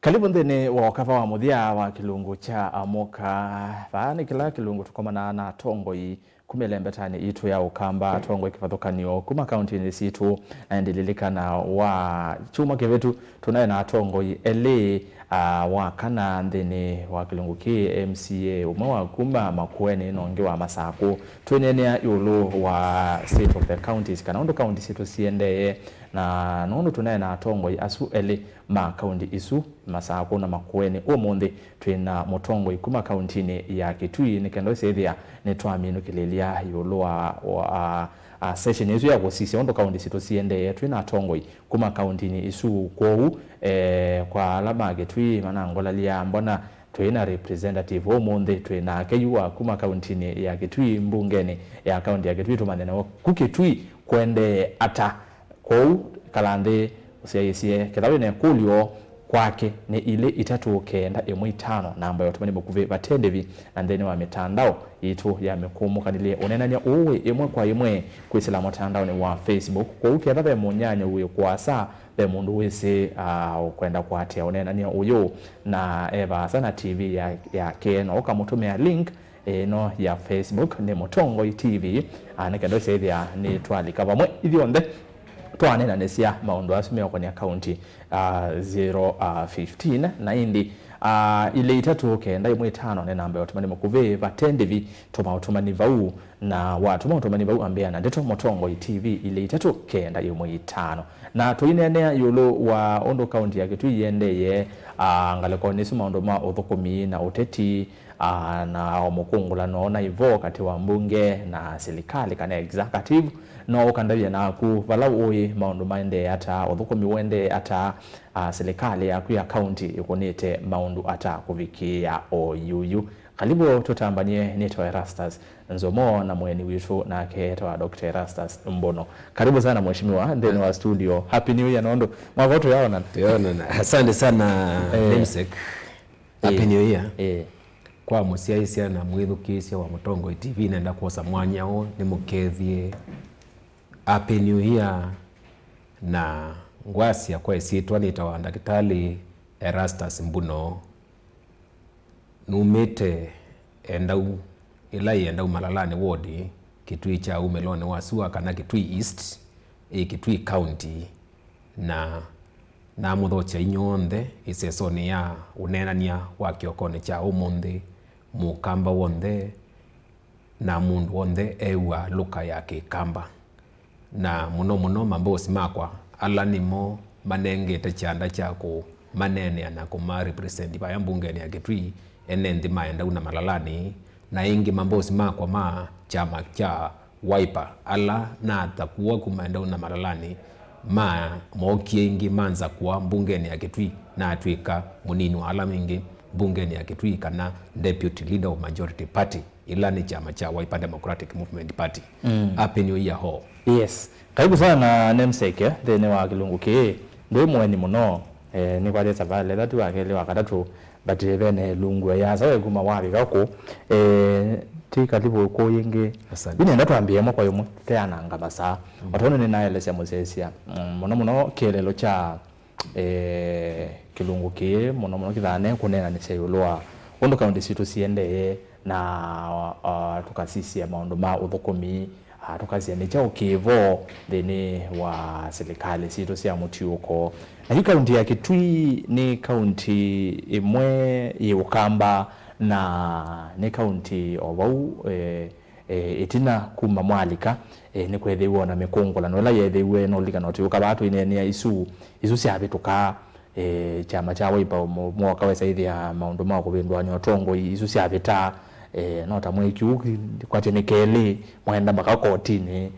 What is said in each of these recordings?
Karibu ndene wa wakava wa muthia wa kilungu cha amoka vaani kila kilungu tukomana na tongoi kumelembetani itu ya ukamba tongoi kivathukanio kuma kaunti ni situ na endililikana wa chuma kivetu tunaye na tongoi ele wa kana ndene wa kilungu ki MCA umwe wa kuma Makueni nonge wa Masako twenenea yulu wa state of the counties kana ondo county situ siende na nono tunaye na tongoi asu ele ma county isu Masako na Makueni omonde twina motongoi kuma county ya Kitui nikendo sethia ne twaminu kilelia yulu wa session yetu ya kusisi ondo county situ siende twina tongoi kuma county ni isu kwou kwa alama Kitui manangola lia mbona twina representative omonde twina keyua kuma county ya Kitui mbungeni ya county ya Kitui tumanene ku Kitui kwende ata kwou kalande usiaisie kithawe ne kulio kwake ni ile itatu kenda M5 na ambayo tumani mukuve batendevi and then wa mitandao itu ya mekumuka nile onenania uwe imwe kwa imwe kwisila mitandao ni wa Facebook kwa uke athabe munyanya uwe kwa saa be mundu wese kwenda kwatia onenania uyo na eva sana TV ya Keno okamutumia link no ya Facebook ni Motongoi TV anekendo sethia ni twalika bamwe ithionde twanena nesia maundu asumia kwa ni akaunti 015 na indi ile itatu kenda imwe tano ne namba yotumani mukuve batendevi tumautumani vau na watu mautumani vau ambia na ndeto Motongoi TV ile itatu kenda imwe tano na tuinenea yulo wa ondo county ya Kitui yendeye ngaleko nisu maundu ma uthukumi na uteti na omukungula nona ivo kati wa mbunge na serikali kana executive no ukandavya na ku valau oi maundu maende ata uthukumi wende ata serikali ya ku ya county ikonete maundu ata kuvikia oyuyu kalibu tutambanie nito Erastus Nzomo na mweni witu na keto Dr. Erastus Mbono. Karibu sana mheshimiwa ndani wa studio. Happy New Year nondo. Mwavoto yaona. Yaona. Asante sana Nemsek. Happy New Year. Kwa musiaisia na mwithukisia wa Motongoi TV naenda kuosa mwanya o ni mukethie Happy New Year na ngwasia kwa isitwa nitawa ndakitali Erastus Mbono numete endau ilai endau Malalani ward Kitui cha umelone wasua kana Kitui East Kitui County na muthocha inyonde isesoni ya unenania wa kiokone cha umonde mukamba wonde na mundu wonde ewa luka yake kamba na muno mambosi makwa ala nimo manengete chanda chako manene na kuma represent ba mbunge ya Kitui enendi maenda una Malalani na ingi mambosi makwa ma chama cha Wiper ala na takuwa kumaenda una Malalani ma mokie ingi manza kuwa mbunge ya Kitui na atwika muninu ala mingi mbunge ya Kitui kana deputy leader of majority party ila ni chama cha Wiper Democratic Movement Party. Happy New Year ho. Yes. Karibu sana Nemseke thene wa kilungu ki ndo mweni muno ni kwa lesa vale thatu wakele wakatatu batevene lungu ya sawe kuma wabi gako ti karibu ko yingi bine ndatwambie mo kwa yomwe teananga basa watono ni naye lesa musesia muno kelelo cha kilungu ki muno kithane kunena ni seyulwa ondo county situ siende na tukasisia maundu ma uthukumi tukazia ni chao kivo thini wa serikali situ sia mutiuko na hii kaunti ya Kitui ni kaunti imwe ye ukamba na ni kaunti ovau itina kuma mwalika ni kwethiwa na mikungula no la yethiwe no lika no tiuka batu inenia isu cia bituka chama cha Wiper mwaka wa saithia maundu ma kubindwa nyotongo isu cia bita nota mwekiuki kwa tenekele mwenda mpaka kotini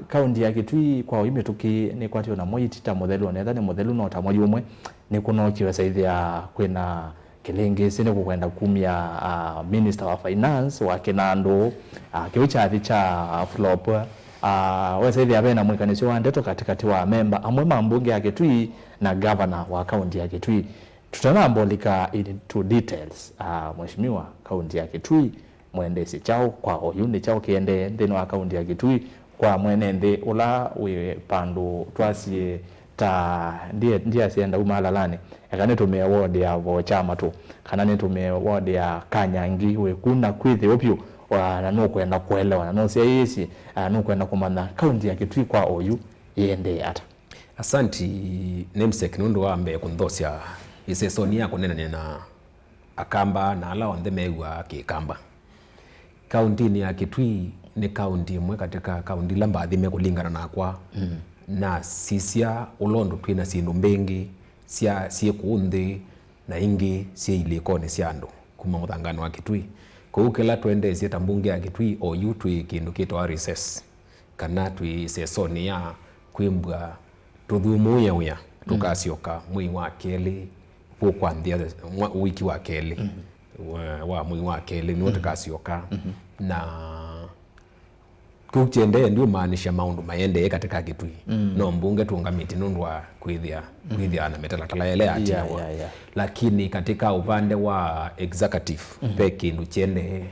kaunti ya Kitui kwa imetuki ni kwatio na mwitita muthelu netha ni muthelu nota mwe umwe ni kunokiwa saithia kwina kilenge sine kukwenda kumia minister wa finance wa Kinando kiwichathi cha flop wasaithia bena mwikanisio wa ndeto katikati wa member amwe mambunge ya Kitui na governor wa kaunti ya Kitui tutanambolika into details mheshimiwa kaunti ya Kitui mwendesi chao kwa oyuni chao kiende ndeno wa kaunti ya Kitui kwa mwenende ula we pandu twasie ta ndiye asienda umalalani akane tume award ya bo chama tu kana ni tume award ya Kanyangi we kuna kwithi opyo wana no kwenda kuelewa no sia yesi no kwenda kumana kaunti ya Kitui kwa oyu yende ata. Asanti namesake nundu wambe kunthosya isesoni ya kunena na akamba na ala onthe megwa kikamba. Kaunti ni ya Kitui ni kaunti imwe katika kaunti la mbathime kulingana nakwa na sisia ulondo twina sindu mbingi cia kuunthi na ingi cia ilikoni cia andu kuma muthangano wa Kitui. Kou kila twendesie ta mbunge ya Kitui oyu twi kindu kitwa recess kana twi sesoni ya kwimbwa tuthumuya uya tukacioka mwei wa keli kwanthia wiki wa keli wa mwei wa keli ni tukacioka na kuchende ndio maanisha maundu mayende katika Kitui no mbunge tuungamiti nundu wa kwithia na metalatala yale atia lakini katika upande wa executive pe kindu chende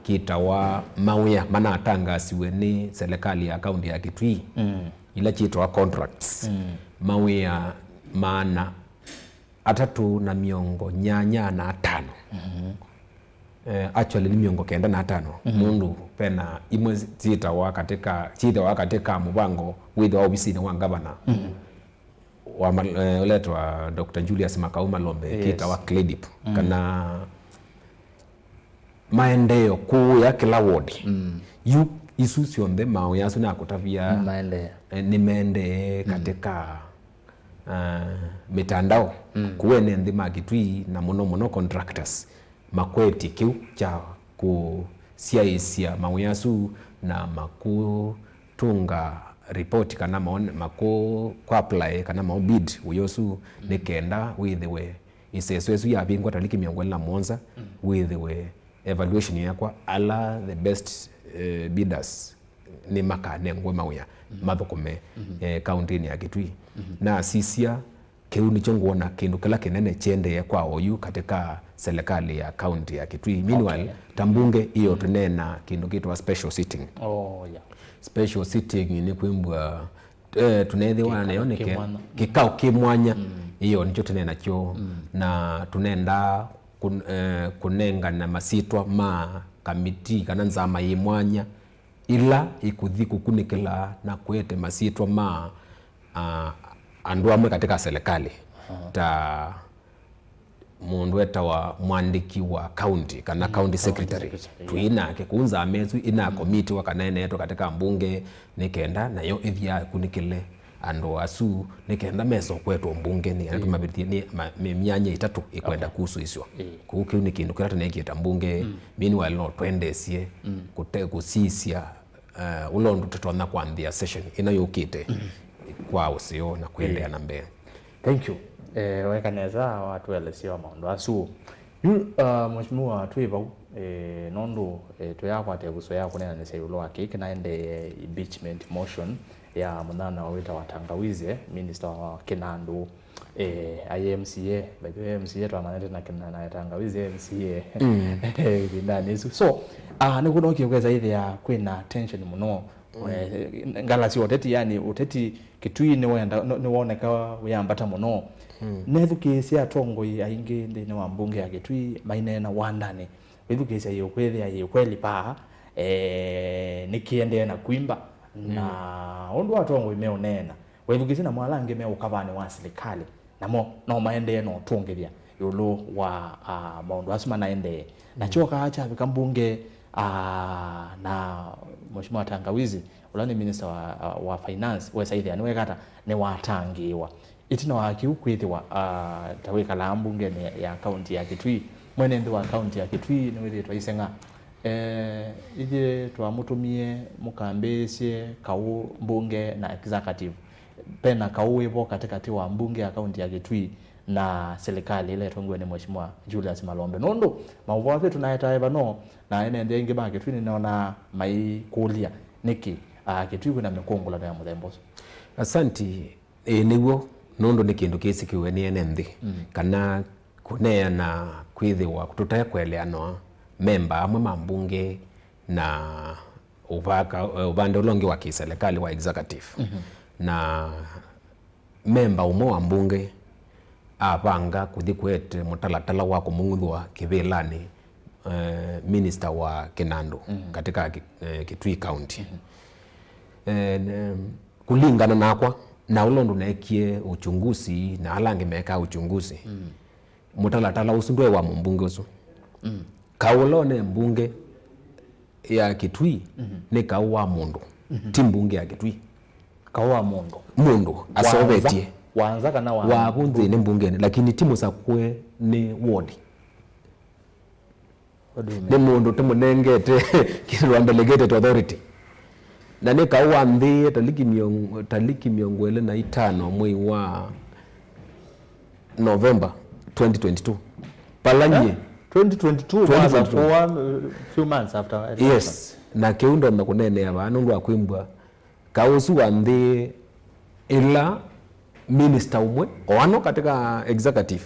kitawa mauya mana atangasiwe ni serikali ya kaunti ya Kitui ila chitwa contracts mauya maana 385 actually ni 95 nundu pena imwe zitawa katika mubango witwa obisini wa governor wa uletwa Dr. Julius Makau Malombe kitawa CLEDIP kana maendeleo kuu ya kila ward yu isu cionthe mao yasu na kutavia ni mende katika mitandao kuwene nthi ma Kitui na muno contractors makweti kiu cha kusiaisia mao yasu na makutunga report kana maku apply kana mao bid uyosu nikenda withiwe iseswesu ya bingwa tariki 27 withiwe evaluation yakwa ala the best bidders ni makanengwe mauya mathukume kaunti ya Kitui na sisia kiu nicho nguona kindu kila kinene chende kwa oyu katika serikali ya kaunti ya Kitui. Meanwhile tambunge hiyo tunena kindu kitwa special sitting. Special sitting ni kwimbwa tunethiwa nayo nike kikao kimwanya hiyo nicho tunena kyo na tunenda kunenga na masitwa ma kamiti kana nzama imwanya ila ikuthi kukunikila na kwete masitwa ma andu amwe katika serikali ta mundu wa mwandiki wa county kana county secretary tuina kikunza amezu ina committee wa kana neto katika mbunge nikenda nayo ithia kunikile andu asu nikenda meso kwetu mbunge ni andu mabirithie ni myanya itatu ikwenda kuhusu icio kuki ni kindu kira tunekieta mbunge meanwhile no twendesie kusisia ulondo tutona kwanthia session ina yukite kwa usio na kuendea na mbele. Thank you. Wekaneza watu elesio maundu asu mheshimiwa twiva nondo tuyakwa teguso yako nena nise yulo akiki naende impeachment motion ya munana wawita watangawize minister wa Kinandu IMCA by the MCA to amanete na Kinana tangawize MCA ndani so nikunoki kweza ile ya kwina tension muno ngala si oteti yani uteti Kitui ni woneka uyambata muno nethukisia tongo aingi ndine wa mbunge ya Kitui maine na wandane withukisia yo kwethia yo kweli pa nikiende na kuimba na ondu atongo imeonena withukisia na mwalange me ukavani wa serikali namo no maende no tongethia yulu wa maundu asuma naende na choka acha vikambunge na mheshimiwa Tangawizi ulani minister wa finance we saithia ni wekata ni watangiwa itina wa kiukwithiwa tawika la mbunge ni ya county ya Kitui mwene ndi wa county ya Kitui ni withitwa isenga ije twamutumie mukambesie kau mbunge na executive pena kau ipo katikati wa mbunge ya county ya Kitui na serikali ile tongwe ni mheshimiwa Julius Malombe nondo mauvote tunaita no na ene ndenge ba Kitui ni naona mai kulia niki Kitui kuna mikongula na muthemboso. Asanti niguo nondo ni kindu kisi kiwe ni ene nthi kana kunea na kwithiwa kututae kweleano memba amwe mambunge na upande ulongi wa kiserikali wa executive na memba umwe wa mbunge apanga kuthi kwete mutalatala wa kumung'uthwa kivilani minister wa Kinandu katika Kitui County. Kulingana nakwa na ulondu nekie uchunguzi na alangi meka uchunguzi mutalatala usu ndwe wa mbunge usu kaulone mbunge ya Kitui ni kauwa mundu ti mbunge ya Kitui kauwa mundu asovetie wanza kana wabunze ni mbungeni lakini timu sakwe ni ward ni mundu timunengete kilwa delegated authority na ni kauwa mthi taliki miongo ile na 5 mwezi wa November 2022 palanye 2022 for few months after election. Yes na kiundo na kunene aba nundu akwimbwa kausu wa mthi ila minister umwe wano katika executive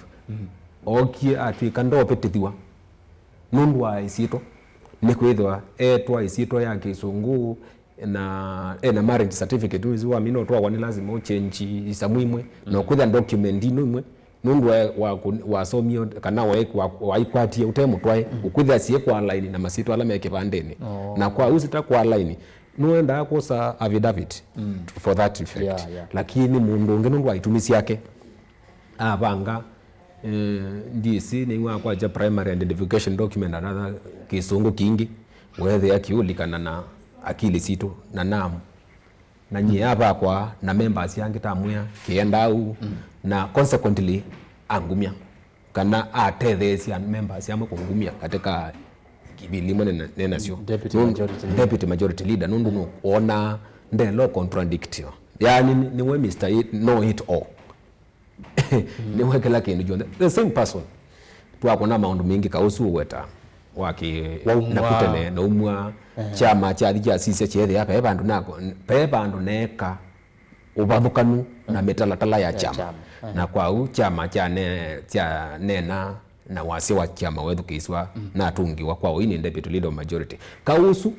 okie atwika ndopetithiwa nundu wa isito ni kwithwa etwa isito ya kisungu na marriage certificate uzi wa mino twa wani lazima uchange isamwimwe na kwitha document imwe nundu wa somio kana wa ikwatie utemu twae ukwitha sie kwa line na masito ala meke bandeni na kwa usita kwa line nuenda kosa affidavit for that effect lakini mundu unge nundu aitumisi yake abanga ndisi ni ngwa kwa ja primary identification document another kisungu kingi whether yakiulikana na akili situ na namu na nye aba kwa na members yangi tamwya kienda au na consequently angumia kana atethesia members yamwe kungumia katika kibilimo nena sio deputy majority leader nundu no ona ndelo contradiction yani ni we Mr. No it all ni we kila kindu jonde the same person twakona maundu mingi kausu weta waki na kutene na umwa chama cha thija sisi chethe ya pe bandu neka ubathukanu na metalatala ya chama na kwa u chama cha nena na wasi wa chama wethu kiswa na atungiwa kwa ini deputy leader of majority kausu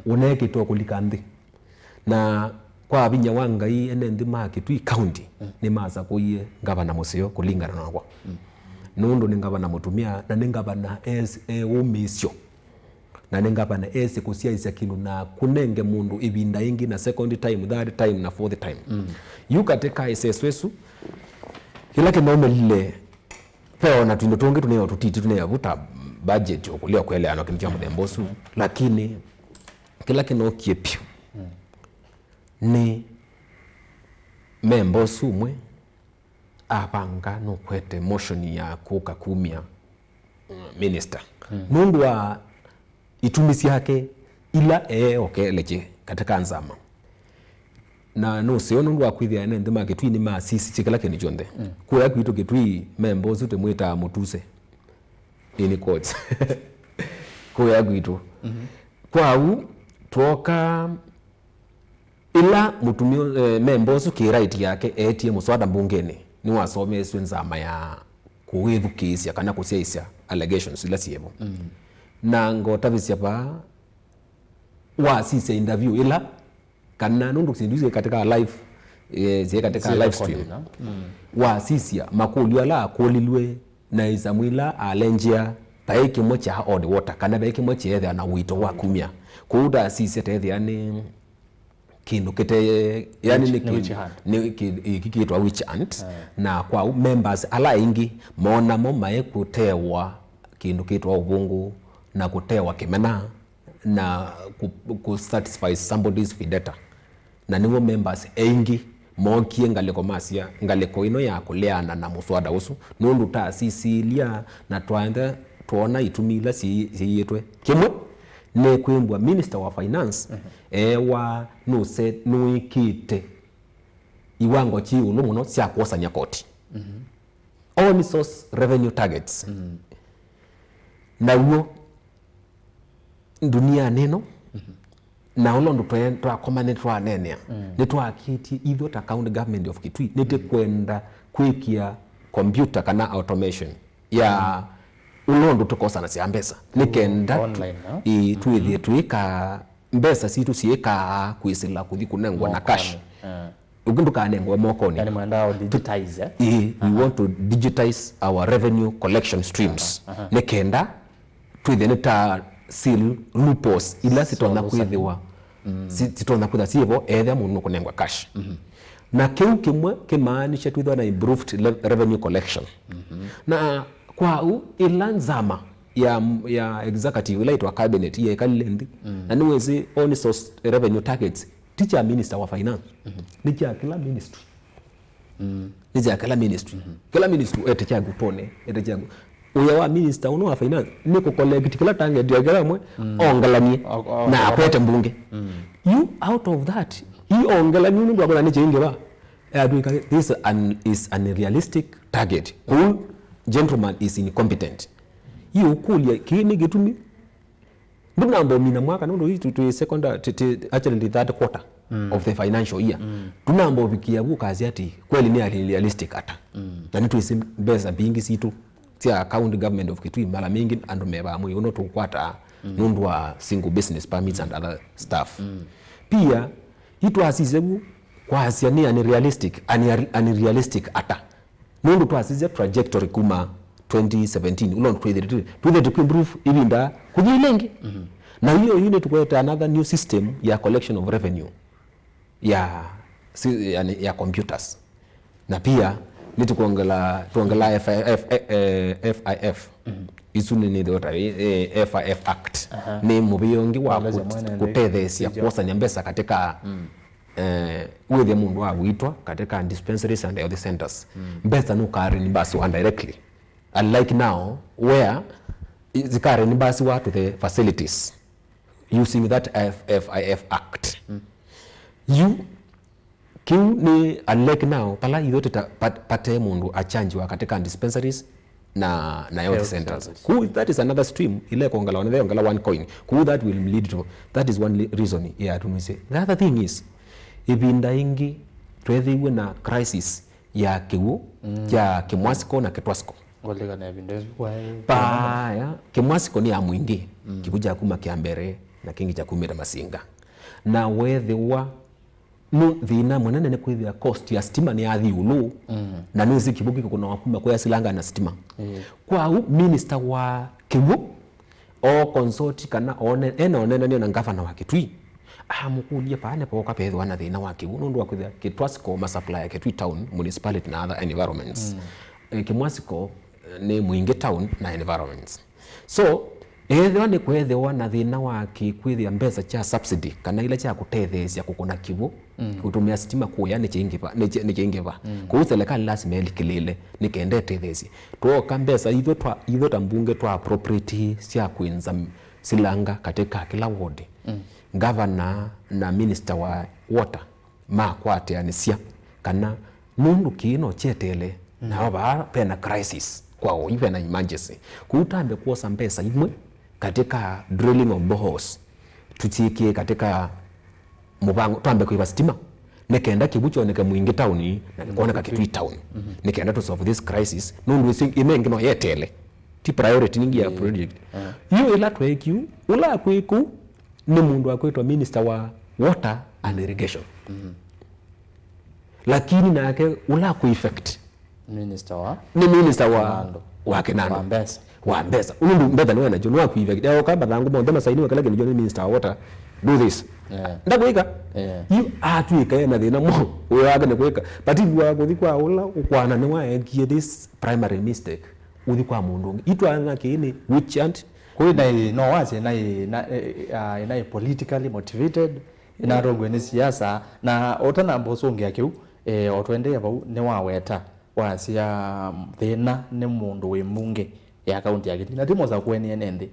unekitwa kulika nthi na kwa binya wangai ene nthi ma Kitui County ni masa kuye ngavana musio kulingana nakwa nundu ni ngavana mutumia na ni ngavana umisio na ni ngavana kusiaisa kindu na kunenge mundu ibinda ingi na second time, third time na fourth time yu katika SSwesu kila kinaume lile peo na tundo tungi tuneyo tutiti tuneyo vuta budget okulia kwele ano kintu cha mudembosu lakini kila kino kiepyo ni membosu mwe apanga no kwete motion ya kuka kumia minister nundu wa itumisi yake ila okeleje katika nzama na no sio nundu wa kwithia ene ndima Kitui ni masisi chikala keni jonde kuya kwitu Kitui membosu temwita mutuse ini courts kuya kwitu kwau toka ila mutumio membosu ki right yake etie muswada mbungeni ni wasomeswe nzama ya kuwithukisia kana kusiaisia allegations ila siemo na ngotavisia pa wasise interview ila kana nundu kusinduze katika live katika live stream wasisia makuli ala kolilwe na izamwila alenjia paiki mocha odd water kana paiki mocha ethe na wito wa kumia kuuda sisi tethe yani kindu kete yani ni kikitwa witch hunt na kwa members ala ingi mona mae kutewa kindu kitwa ubungu na kutewa kimena na ku satisfy somebody's vendetta na niwo members ingi mokie ngaliko masia ngaliko ino ya kuleana na muswada usu nundu ta sisilia na twaenda tuona itumila si yetwe kimwe ne kwimbwa minister wa finance wa nuikite iwango chi ulu muno cia kuosanya koti all source revenue targets na uo dunia neno na ulondo twa command twa nenea ni twa kiti either ta county government of Kitui nite kwenda kwikia computer kana automation ya ulondo tukosa na cia mbesa nikenda tuithie tuika mbesa situ sieka kwisila kuthi kunengwa na cash ugundu kanengwa mokoni yani mwendao digitize we want to digitize our revenue collection streams nekenda twithene ta seal loopholes ila sitona kwithiwa sitona kwitha sibo ethe mundu kunengwa cash na kiu kimwe kimaanisha twithwa na improved revenue collection na kwau ila nzama ya executive ila itwa cabinet ya kalilendi na niwezi on source revenue targets teacher minister wa finance ni kila ministry ni kila ministry kila ministry ete gupone ete uya wa minister uno wa finance ni ku collect kila target ya kila mwe ongelanie na apete mbunge you out of that he ongelanie ndo abona ni chinge ba this is an unrealistic target who gentleman is incompetent hiyo kulia kini gitumi ndinambo mina mwaka ndo hii to second actually the third quarter of the financial year tunambo bikia ku kazi ati kweli ni realistic ata na nitu isimbeza bingi situ tia county government of Kitui mala mingi andu meba mwe uno tukwata nundu wa single business permits and other stuff pia itu asizebu kwa asia ni unrealistic ata nundu tu asize trajectory kuma 2017 ulon twethe improve ibinda kujilengi na hiyo unit kweta another new system ya collection of revenue ya computers na pia tuongela FIF isuni ni dota FIF Act ni mubiyongi wa kutethesia kuosa nyambesa katika uwethe mundu wa witwa katika dispensaries and health centers mbesa nukari ni basi one directly unlike now where zikari ni basi wa to the facilities using that FIF Act you kiu ni unlike now pala yote pate mundu achanjiwa katika dispensaries na health centers that is another stream ile kuongala one coin that will lead to that is one reason tunise the other thing is ibinda ingi twethiwe na crisis ya kiu ya kimwasiko na kitwasiko ngolega na ibinda baya kimwasiko ni amwingi kibuja kuma kiambere na kingi cha kumira masinga na wethiwa no thina mwenene ne kwithia cost ya stima ni athi ulu na nizi kibuki kuna wakuma kwa silanga na stima kwa minister wa kibu o consort kana onena ni na ngavana wa Kitui mukulia paane poka pethwa na thina wa kibu nundu wa kwithia kitwasiko ma supply ya Kitui town municipality na other environments kimwasiko ni mwingi town na environments so ethwa ni kwethwa na thina wa kikwithia mbesa cha subsidy kana ile cha kutethesia kukuna kibu kutumia stima kuya ni chingiva kwa serikali lazima ilikilile nikende tethesia tuoka mbesa itho tambunge twa appropriate cia kwinza silanga katika kila ward governor na minister wa water makwate anisia kana nundu kino chetele na baba pena crisis kwa iwe na emergency kutambe kuosa mbesa imwe katika drilling of boreholes tutikie katika mubango twambe kuiba stima nekenda kibucho neka mwingi town na kuona Kitui town nekenda to solve this crisis nundu imengi no yetele ti priority ningi ya project hiyo ila twekiu ula kwiku ni mundu akwetwa minister wa water and irrigation lakini nake ula ku effect minister wa Kinando wa mbesa undu mbetha niwe na jono ku effect ya kamba thangu mo ndema saini wakala ni minister wa water do this ndakwika you atwika na thina mo uyaga ne kwika but if wa kuthikwa ula ukwana ni wa ekie this primary mistake uthikwa mundu itwana kini which and kwina no wazi na politically motivated ina rogwe ni siasa na otana mbosonge akiu otwende bau ni waweta wasia thina ni mundu wi munge ya kaunti ya Kitui na timo za kweni enende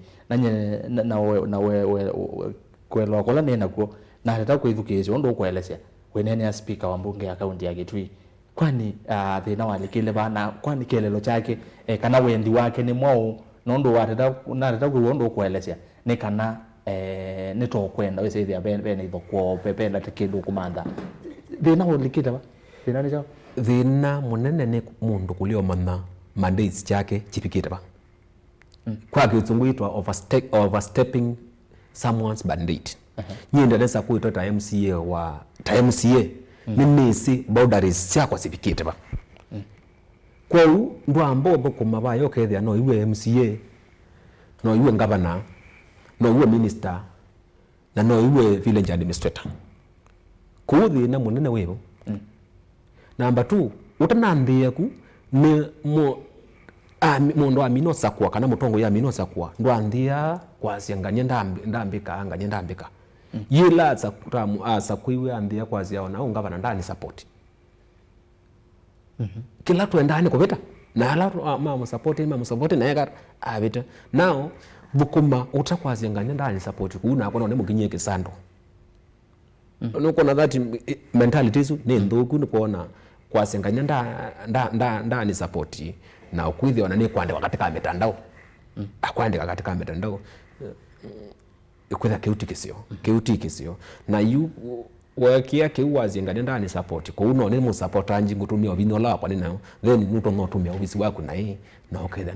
na we kwelwa kola nena kuo na hata kwithukizio ndo kwelesya wenene ya speaker wa mbunge ya kaunti ya Kitui kwani thina walikile bana kwani kelelo chake kana wendi wake ni mwao nondo wateta kuondo kwelesya ni kana ni to kwenda we seithi bene ithokwo pependa tikindu kumanda thina walikile ba thina ni chao thina munene ni mundu kulio manna mandates chake chipikite ba kwa kitungwitwa overstepping someone's mandate nyenda nesa kuitwa ta MCA nisi boundaries ciakwa civikite ba kwau ndwambo thukuma bayo kethia no iwe MCA no iwe governor no iwe minister na no iwe village administrator kuthi na munene wewe namba 2 utanambia ku ni mundu amino sakwa kana mutongo ya amino sakwa ndwanthia kwasia nganye ndambika yila sakwiwe anthia kwasia ona ungavana ndani support kila tuendane kuvita na ala mama support na yega avita now bukuma utakwazia nganye ndani support kuna akona ne mukinye kisando nukona that mentality isu ni nthuku ni kuona kwasia nganye ndani support na ukwithi ona ni kwandika katika mitandao akwandika katika mitandao ikwitha kiutikisio na yu wakia kiwazi ngani ndani support ko uno ni mu support anji ngutumia obinola kwa ninayo then nuto notumia obisi wako na hii na oketha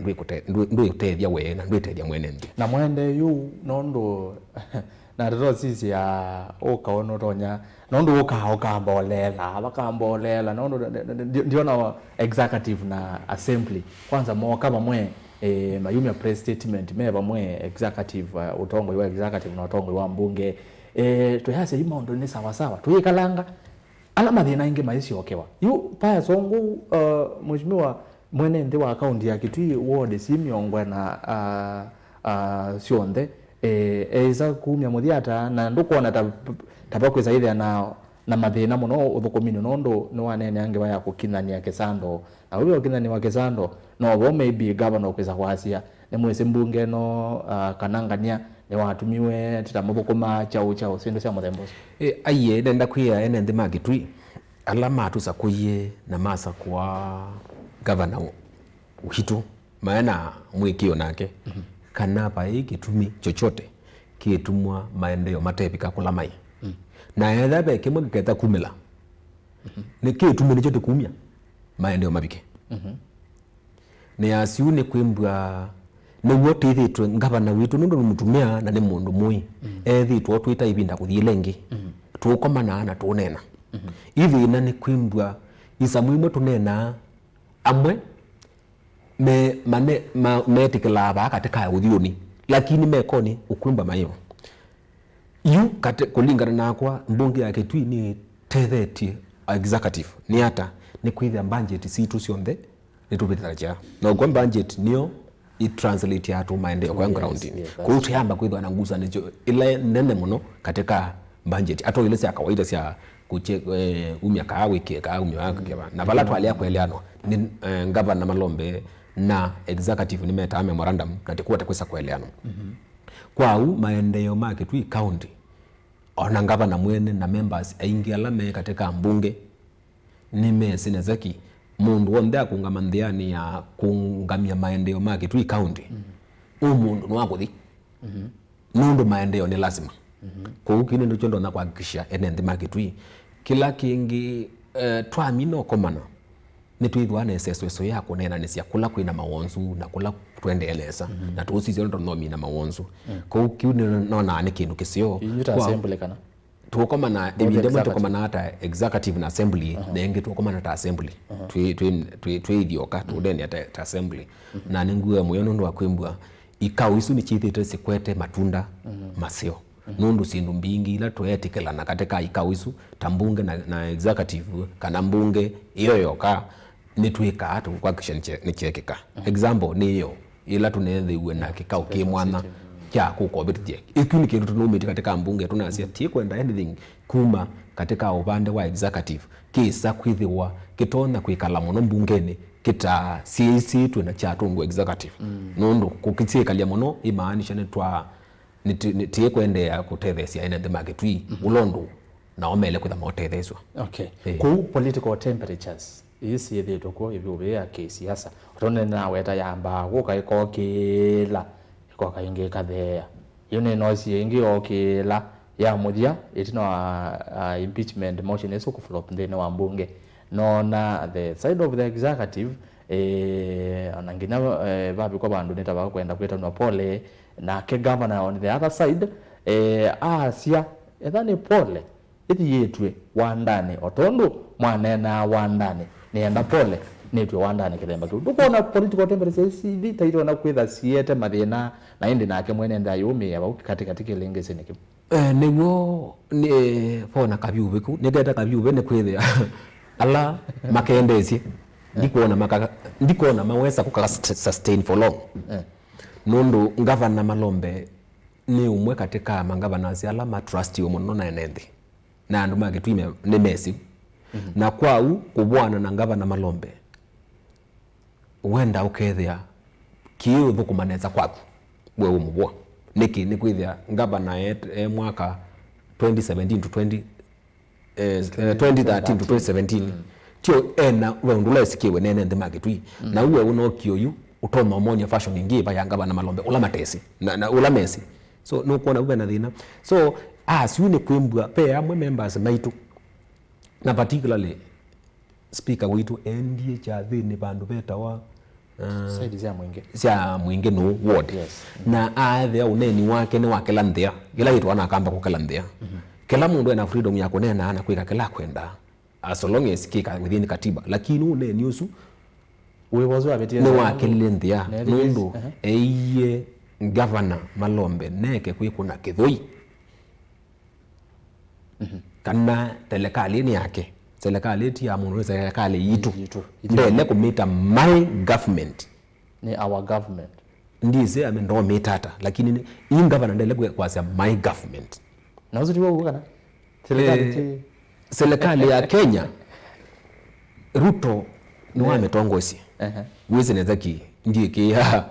ndwe utethia we na ndwe utethia mwene ndi na mwende yu nondo na ro sisi ya okaono tonya nondo okambolela bakambolela nondo ndio na executive na assembly kwanza mo kama mwe mayumi ya press statement meba mwe executive utongo wa executive na utongo wa mbunge tuyase yima ndo ni sawa sawa tuyikalanga ala mathina ingi maisi okewa yu paya songu mheshimiwa mwene ndi wa account ya Kitui ward Simiongwe na sionthe eza kumya muthiata na ndukuona tabako zaidi na mathina muno uthukumini nondo no wanene ange waya kukinania kesando na uyo ukinania wa kesando no bo maybe governor kweza kwasia ni mwese mbunge no kanangania ni watumiwe titamuthukuma chao sindu cia muthembo aiye ndenda kwia ene ndi Magitui alama tu sakuye na masa kwa governor uhitu maana mwikio nake kana pai kitumi chochote kitumwa maendeleo matepika kula mai na edha be kimwe keta kumela ni kitumwe ni chote kumya maendeleo mabike ne asiune kwimbwa ne wote ithitwe ngavana witu nundu mutumia na ni mundu mui ethitwe twita ibinda kuthie lengi tukomana na tunena ithi na ni kwimbwa isamwimo tunena amwe metikila ba katika uthioni lakini mekoni ukwimba mayo yu kate kulingana nakwa mbunge ya Kitui ni tetheti executive ni hata ni kwithia budget situ cionthe ni tubithaja na kwa budget niyo i translate ya tu maendeleo kwa ground kwa hiyo tuyamba kwithwa na nguza nicho ile nene muno katika budget ato ile cia kawaida cia kuche umya ka wiki ka umya wake na bala twalia kueleano ni governor Malombe na executive ni meta memorandum na tikuwa takwesa kueleano kwau maendeleo ma Kitui county ona ngavana mwene na members aingi alame katika mbunge ni mesine zaki mundu wonde akungama ndhiani ya kungamia maendeleo ma Kitui county umundu no akuthi nundu maendeleo ni lazima kwa hiyo kile ndicho ndo na kuhakikisha ene ndi ma Kitui kila kingi twamino komana ni tuithwa na SSO yako nena ni cia kula kwina mawonzu na kula twendeleza na tuusize ndo no mina mawonzu kwa hiyo kiuni no na ni kindu kisio kwa assembly kana tukoma na evidence tukoma na hata executive na assembly na ingi tukoma na ta assembly twithioka tudeni ta assembly na ninguwe moyo ndo akwimbwa ikao isu ni chithite sikwete matunda masio nundu sindu mbingi ila twetikela na katika ikao isu tambunge na executive kana mbunge iyo yoka ni twika atu kwa kisha ni chekeka example ni hiyo ila tunethiwe na kikao kimwana kya kukobitie ikuni kindu tunumiti katika mbunge tunasia tie kwenda anything kuma katika upande wa executive kisa kwithiwa kitona kwikala muno mbungeni kita CC twena cha tungu executive nundu kukitsikalia muno imaanisha ni twa tie kwendea kutethesia ene the Magitui ulondo na omele kwitha motetheswa okay ku political temperatures isi yethito ko ibube ya kisiasa utone na weta yamba guka ikokila ikoka inge kathea yone no si inge okila ya mudia itino impeachment motion eso ku flop ndene wa mbunge no na the side of the executive anangina babi kwa bandu neta kwenda kweta no pole na ke governor on the other side asia ethani pole ithi yetwe wandani otondu mwanena wandani nienda pole netwe wandani kiremba kiu ndukona political temperature CV taito na kwitha siete mathina na indi nake mwene nda yumi ya katikati kilingisi nikiu niguo ni pona kabiube ku nigeta kabiube ni kwithia ala makendesie ndikuona maweza kuka sustain for long nundu governor Malombe ni umwe katika mangavanasi ala matrustio muno na enendi na andu magitwime ni mesi na kwau kubwana na governor Malombe wenda ukethia kiu thukumaneza kwaku we umubwa niki ni kwithia governor mwaka 2017 to 2013 to 2017 tio ena we undula sikiwe nene ndi magitwi na uwe uno kioyu utoma umonya fashion ingi ba yanga bana Malombe ula matesi na ula mesi so no kuona ube na thina so as you ne kwimbwa pe amwe members maitu na particularly speaker witu endie cha thini bandu betawa side cia mwingi no ward na athea uneni wake ni wake lanthia kila itu ana kamba kukala nthia kila mundu ena freedom ya kunena ana kwika kila kwenda as long as kika within katiba lakini uneni usu we wazo abetia ni wake lenthia nundu eye governor Malombe neke kwikuna kithoi kana telekali ni yake serikali ti ya mundu serikali yitu ndele kumita my government ni our government ndize ndo mitata lakini hii governor ndele kwa my government na uzi tiwo kana serikali ya Kenya Ruto ni wametongosi wizi nezaki ndiye kia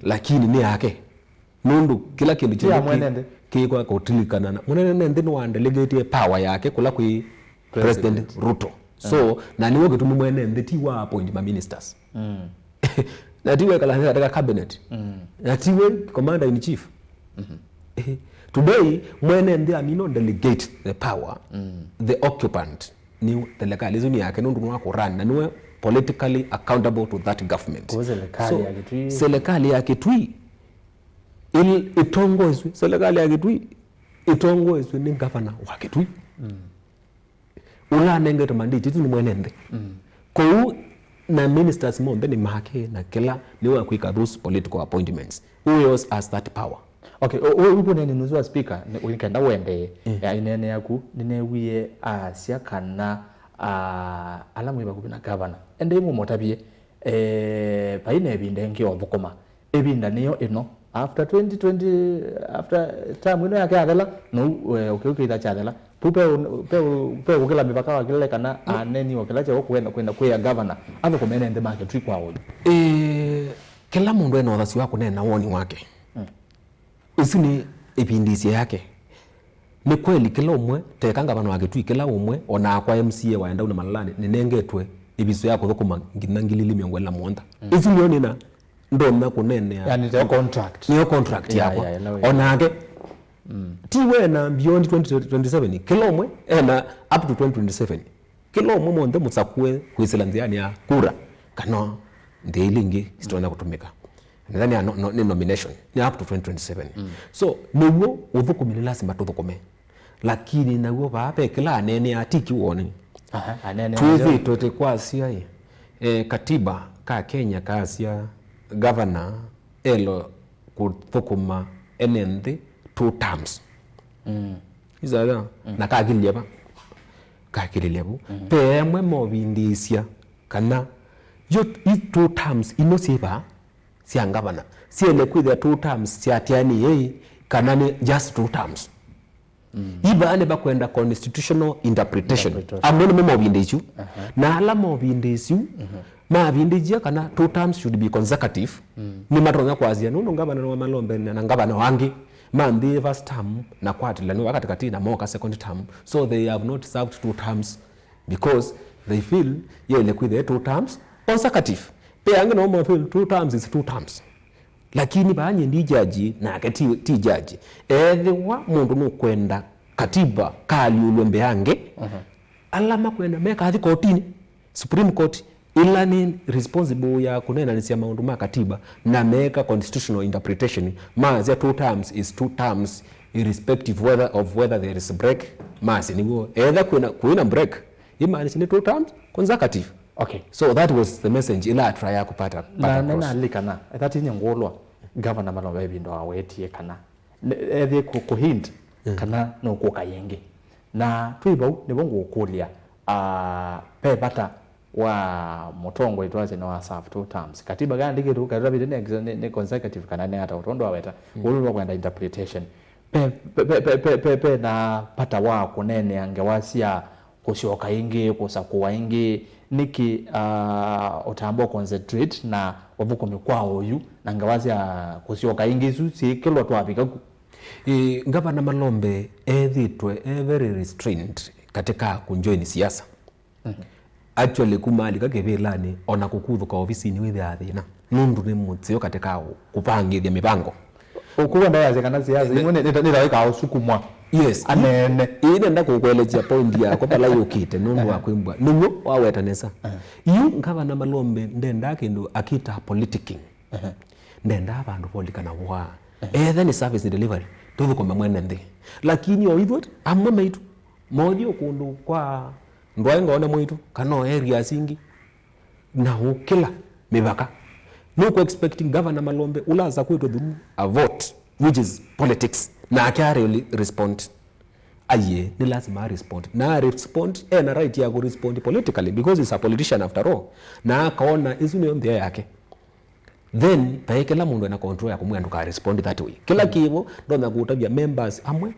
lakini ni yake nundu kila kindu chile kiko kotilikana na munene ndi no delegate power yake kula kui President Ruto so na niwe gitumi mwene ndi ti wa appoint ma ministers na tiwe kala katika cabinet na tiwe commander in chief today mwene ndi amino delegate the power the occupant ni delegate zuni yake nundu mwa kurani na niwe politically accountable to that government so serikali ya Kitui itongozwe serikali ya Kitui itongozwe ni governor wa Kitui ula nengeta mandate tu ni mwenende kou na ministers monde ni make na kila niwe kwika those political appointments who else has that power okay uko nene nuzwa speaker ulikenda wende ya inene yaku ninewiye asia kana alamu ibakubina governor ende mu motabie paine binde ngi obukoma ebinda niyo ino after 2020 after time ino yake adela no okay ita chadela pe ukila mipaka wakile kana aneni wakila cha kwenda kwa governor ave komene ende market trip kwao kila mundu ena othasi wako nena woni wake isu ni ipindisi yake ni kweli kila umwe tekanga bana wake twi kila umwe ona kwa MCA waenda una malalani ninengetwe ibiso yako thukuma nginangilili miongo monda isu niyo nina ndona kunene yani the contract yako onake tiwe na beyond 2027 kila umwe ena up to 2027 kila umwe monde mutsakwe kwiselanziani ya kura kana ndilingi sitona kutumika nadhani ni nomination ni up to 2027 so niwo uthukumile lazima tuthukume lakini nawo bape kila nene atiki woni anene tuzi tote kwa cia katiba ka Kenya ka cia governor elo kuthukuma enende 2 terms izala na kagiliaba pemwe mobindisia kana yo 2 terms inosiba cia governor siele kwithia 2 terms cia tiani yei kana ni just 2 terms ibane bakwenda constitutional interpretation amone mo bindisiu na ala mo bindisiu ma bindijia kana 2 terms should be consecutive ni matonga kwazia nuno governor wa Malombe na governor wangi mandi first term na kwatila ni wakati kati na moka second term so they have not served 2 terms because they feel yele kwithia 2 terms consecutive pe ange no mo feel 2 terms is 2 terms lakini banye ndi jaji na akati ti jaji wa mundu no kwenda katiba kali ulombe yange alama kwenda meka hadi kotini Supreme Court ila ni responsible ya kunena nisia maundu ma katiba na meka constitutional interpretation ma zia 2 terms is 2 terms irrespective of whether there is a break masi nigo either kuina break imaanisha ni 2 terms consecutive. Okay, so that was the message ila try ya kupata na alikana that in ngolwa governor Malombe bindo awetie kana ethe ku hint kana no kukayenge na twibau ni bongo kulia pe bata wa motongo itwaje na serve 2 terms katiba gandi kitu karabi ne consecutive kana ne hata utondo aweta ulwa kwenda interpretation pe na pata wa kunene angewasia kushoka ingi kusakuwa ingi niki utambo concentrate na wavuko mikwao uyu na ngawasia kushoka ingi su si kilo twapika Gavana Malombe ethitwe very restrained katika kunjoini siasa. Actually kumali kakebelani ona kukuthuka ofisini withe thina nundu ni mutsio katika kupangithia mipango ukuwa ndayaze kana siasa imwe nitaweka usukumwa. Yes, anene ine ndakukwelezia point yako pala yukite nundu wakwimbwa nugo wawetanesa yu Gavana Malombe ndenda kindu akita politicking ndenda abandu polikana wa ethe ni service delivery tuthukoma mwene nthi lakini oithwet amwe maitu mothi ukundu kwa ndwainga ona mwitu kana area singi na ukila mibaka no expecting Governor Malombe ulaza kwetu through a vote which is politics na akari respond aye ni lazima respond na respond na right ya ku respond politically because he's a politician after all na akaona izuni ndio yake then kila mundu ana control ya kumwandu ka respond that way kila kivo ndo na kutabia members amwe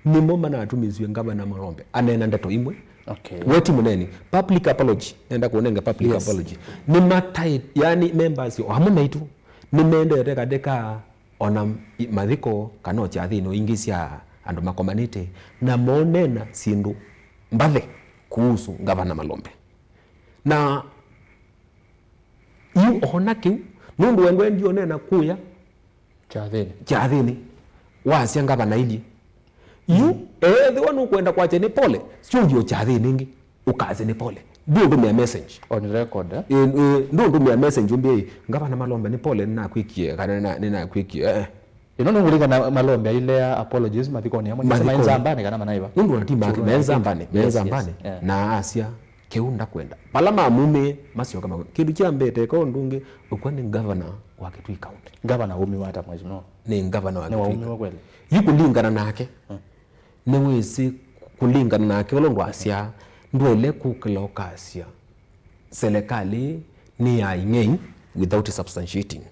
ni moma na atumizwe Gavana Malombe anena ndeto imwe. Okay, weti muneni public apology nenda kuonenga public apology ni matai yani members yo amwe maitu ni mende reka deka ona mathiko kana cha thino ingisia andu makomanite na monena sindu mbathe kuhusu Gavana Malombe na yu ona kiu nundu wengwe ndio nena kuya cha thini wasia Gavana ili yu the one kwenda kwa chene pole sio ndio cha thini ngi ukaze ni pole ndio ndio message on record ndio ndio message umbe Gavana Malombe ni pole na kwikie kana nina kwikie ino ngulika na Malombe ile apologies mathiko ni amwe sema nzambane kana manaiba ndio natima menzambane na asia keunda kwenda palama mume masio kama kidu cha mbete ko ndunge ukwani Governor wa Kitui County Governor umi wata mwezi no ni Governor wa Kitui wa kweli yikulingana nake ne wesi kulingana nake olongo asia ndwele kukila okasia serikali ni ya ingei without substantiating.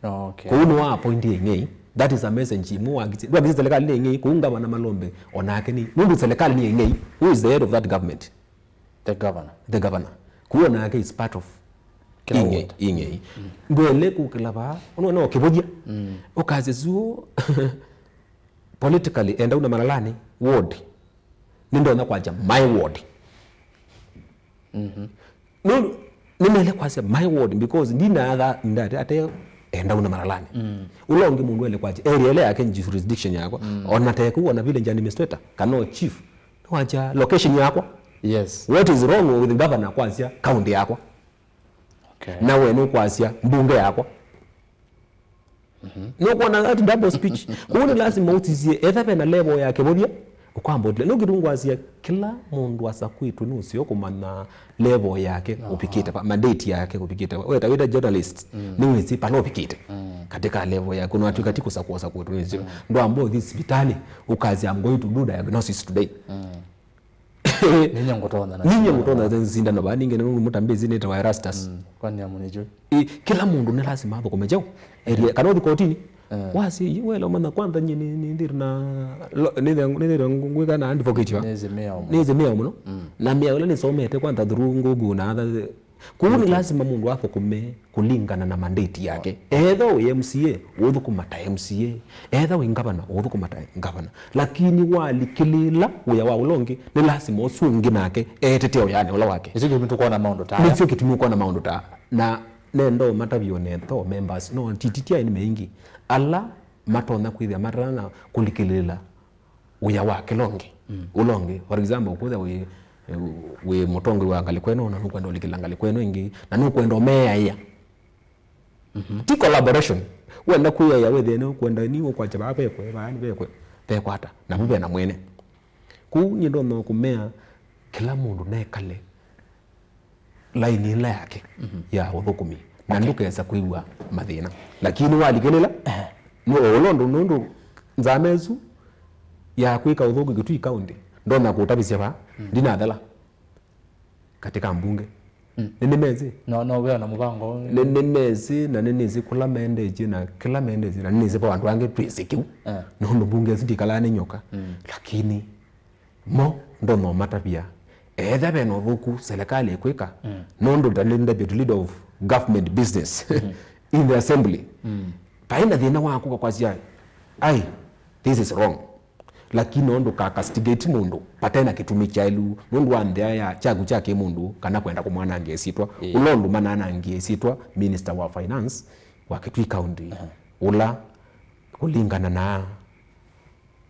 Okay, kuno wa point ingei that is a message mu wagiti ndwa serikali ni ingei kuunga Gavana Malombe onake ni nundu serikali ni ingei who is the head of that government the governor kuona yake is part of ingei ndwele kukila ba unaona okibujia okaze zuo politically enda una malalani ward nindo na kwaja my ward no nimele kwaja my ward because ndina other ndate ate enda una malalani ulonge mundu ele kwaja area ile yake jurisdiction yako ona take kuona vile njani administrator kano chief kwaja location yako. Yes, what is wrong with the governor kwasia county yako? Okay, na wewe kwasia mbunge yako no kwa that double speech kuna lazima utizie ethape na level yake bodia ukwambodle no kirungwasia kila mundu asa kwitu ni usio kumana level yake upikite mandate yake upikite wewe tawida journalist ni wezi palo upikite katika level yake kuna watu katika kusakuosa kwetu ni ndo ambao this vitali ukazi am going to do diagnosis today ninyi ngutona zinda no baninge no mutambezi ne tawa Erastus kwani amunijo kila mundu ni lazima hapo kumejao area kana kotini wasi wela mana kwanza nyini ndir na nidira ngwika na advocate wa neze mea muno na mea wala ni somete kwanza dhurungu na other kuni lazima mundu hapo kulingana na mandate yake either MCA udhu kumata MCA either Gavana udhu kumata Gavana lakini wali kilila uya wa ulongi ni lazima usungi nake teteo yani wala wake isiki mtu kwa na maundo ta nisio kitu kwa na maundo ta na nendo matavyo netho members no TTTI ni meingi ala matona kwithia marana kulikilila uya wake longi ulongi for example kuza we motongo wa ngalikweno na nukwenda ulikila ngalikweno ingi na nukwenda omea ya ti collaboration wenda kuya ya wethe no kwenda ni kwa chaba bekwe bani bekwe tekwata na bube na mwene ku ni ndo no kumea kila mundu nekale laini la yake ya uthukumi na ndukeza kuigwa mathina lakini waligelela no olondo nundu nzamezu ya kwika uthuku Kitui County ndona kutabisia ba ndinathela katika mbunge nini mezi no we na mubango nini mezi na nini zikula mendeji na kila mendeji na nini zipo wandu wange twisikiu nundu mbunge zidikala ni nyoka lakini mo ndono matabia either beno thuku serikali ikwika nundu dalinde deputy leader of government business in the assembly paina thina wako kwa cia ai this is wrong lakini nundu ka castigate mundu patena kitumi chailu nundu andea ya chagu chake mundu kana kwenda kumwana angesitwa ulondu manana angesitwa minister wa finance wa Kitui County ula kulingana na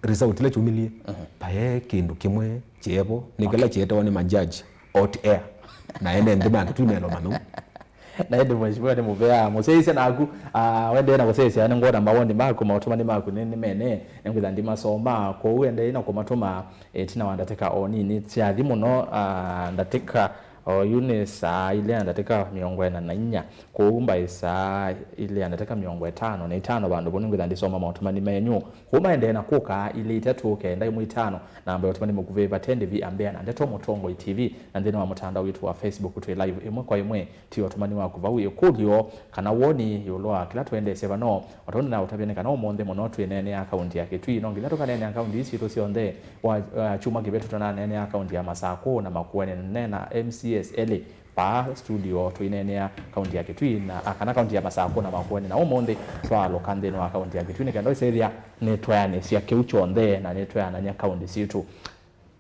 result ile chumilie pae kindu kimwe chebo nikala cheta ni majaji out air na ende ndima Kitui manu na ende mheshimiwa ni muvea musese naku wende na kusese ane ngona mawondi mako mautuma mako nini mene ngwitha ndima soma ko wende ina ko matuma tina wandateka oni ni tsiathi muno ndateka Eunice ile andateka 44 kuumba isa ile andateka 50 na 5 bandu boni ngwitha ndisoma mautuma ni menyu kuma ende na kuka ile 3 kenda 5 na ambayo tuma ni mukuveva tende vi ambea na ndeto Mutongo TV na ndino wa mtandao wetu wa Facebook tu live imwe kwa imwe ti watumani wa kuvawie kudio kana woni yoloa kila twende sevano watonda na utabene kana omonde mono twenene account ya Kitui no ngila toka nene account isi to sionde wa chuma kibetu tona nene account ya Masako na Makuene nena MCSL pa studio twinene account ya Kitui na akana account ya Masako na Makuene na omonde twalo kande no account ya Kitui ne kando seria ne twayane sia keuchonde na ne twayana nya account situ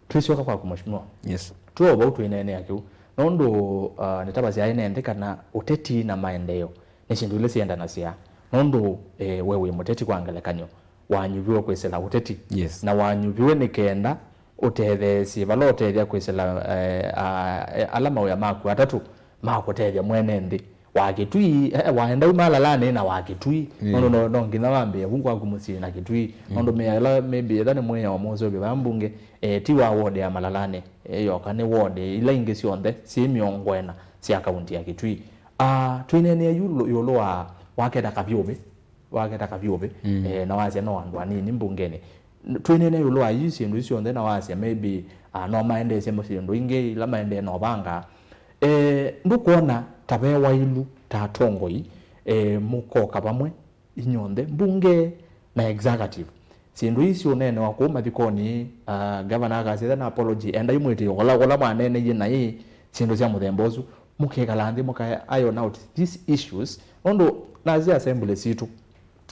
twisioka kwa kumashimwa yes tuo bautu inene yakiu nondo nitabazi aine kana uteti na maendeleo nishindu ile sienda na sia nondo wewe muteti kwangelekanyo wanyuviwe kwesela uteti yes na wanyuviwe nikenda utethesi baloteria kwesela alama ya maku atatu mako teria mwenendi wa Kitui waenda umalalane na wa Kitui no ngina wambe hungwa kumusi na Kitui nondo meyala maybe thani mweya wa mozo be bambunge ti wa ward ya malalane yo kane ward ila inge sionde si miongwena si account ya Kitui twinene yulo wakenda kavyobe na wazi no andu anini mbungene twinene yulo ayisi ndu sionde na wazi maybe no maende semo ndo inge la maende no banga ndukuona tabe wailu tatongoi mukoka bamwe inyonde mbunge na executive sindu isi unene wakuma thikoni governor agasitha na apology enda imwiti gola mwanene yina yi sindu cia muthembozu mukekala nthi muka iron out these issues ondo nazi assembly situ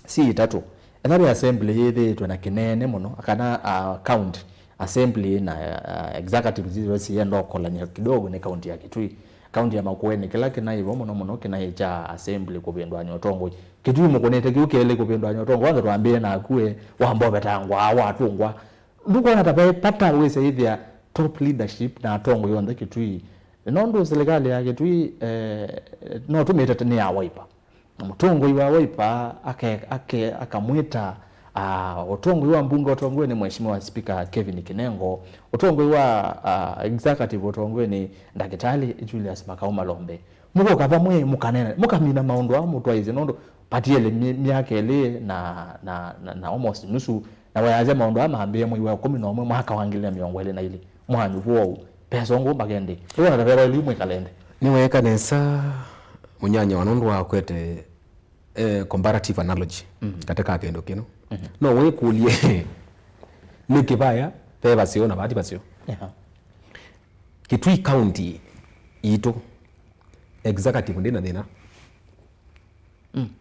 si tatu ethari assembly yithitwe na kinene muno kana county assembly na executive zizi yendo kolanya kidogo ni county ya Kitui county ya Makueni kila kina hivyo muno kina cha assembly kubendwa Nyotongo Kitui mukonete kiukele kubendwa Nyotongo kwanza tuambie na akue wambo betangwa watungwa nduko na tapai pata wese hivi ya top leadership na Tongo yonde Kitui nondo serikali ya Kitui no tumeta ni ya Wiper Mutongo iwa Wiper akamwita Otongo wa mbunge Otongo ni mheshimiwa speaker Kevin Kinengo Otongo wa executive Otongo ni Ndakitali Julius Makau Malombe muko kava mwe mukanena mukamina maondo wa mutwa izi nondo patiele miaka ile na almost nusu na wayaze maondo ama ambie mwe wa 11 mwaka wangilia miongo ile na ile mwanyu huo pesa ngo bagende uona tabera limwe kalende niweka nesa munyanya wanondo wa kwete comparative analogy katika kendo kino no we kulie nikibaya peba sio na bahati basio Kitui County ito executive ndina dina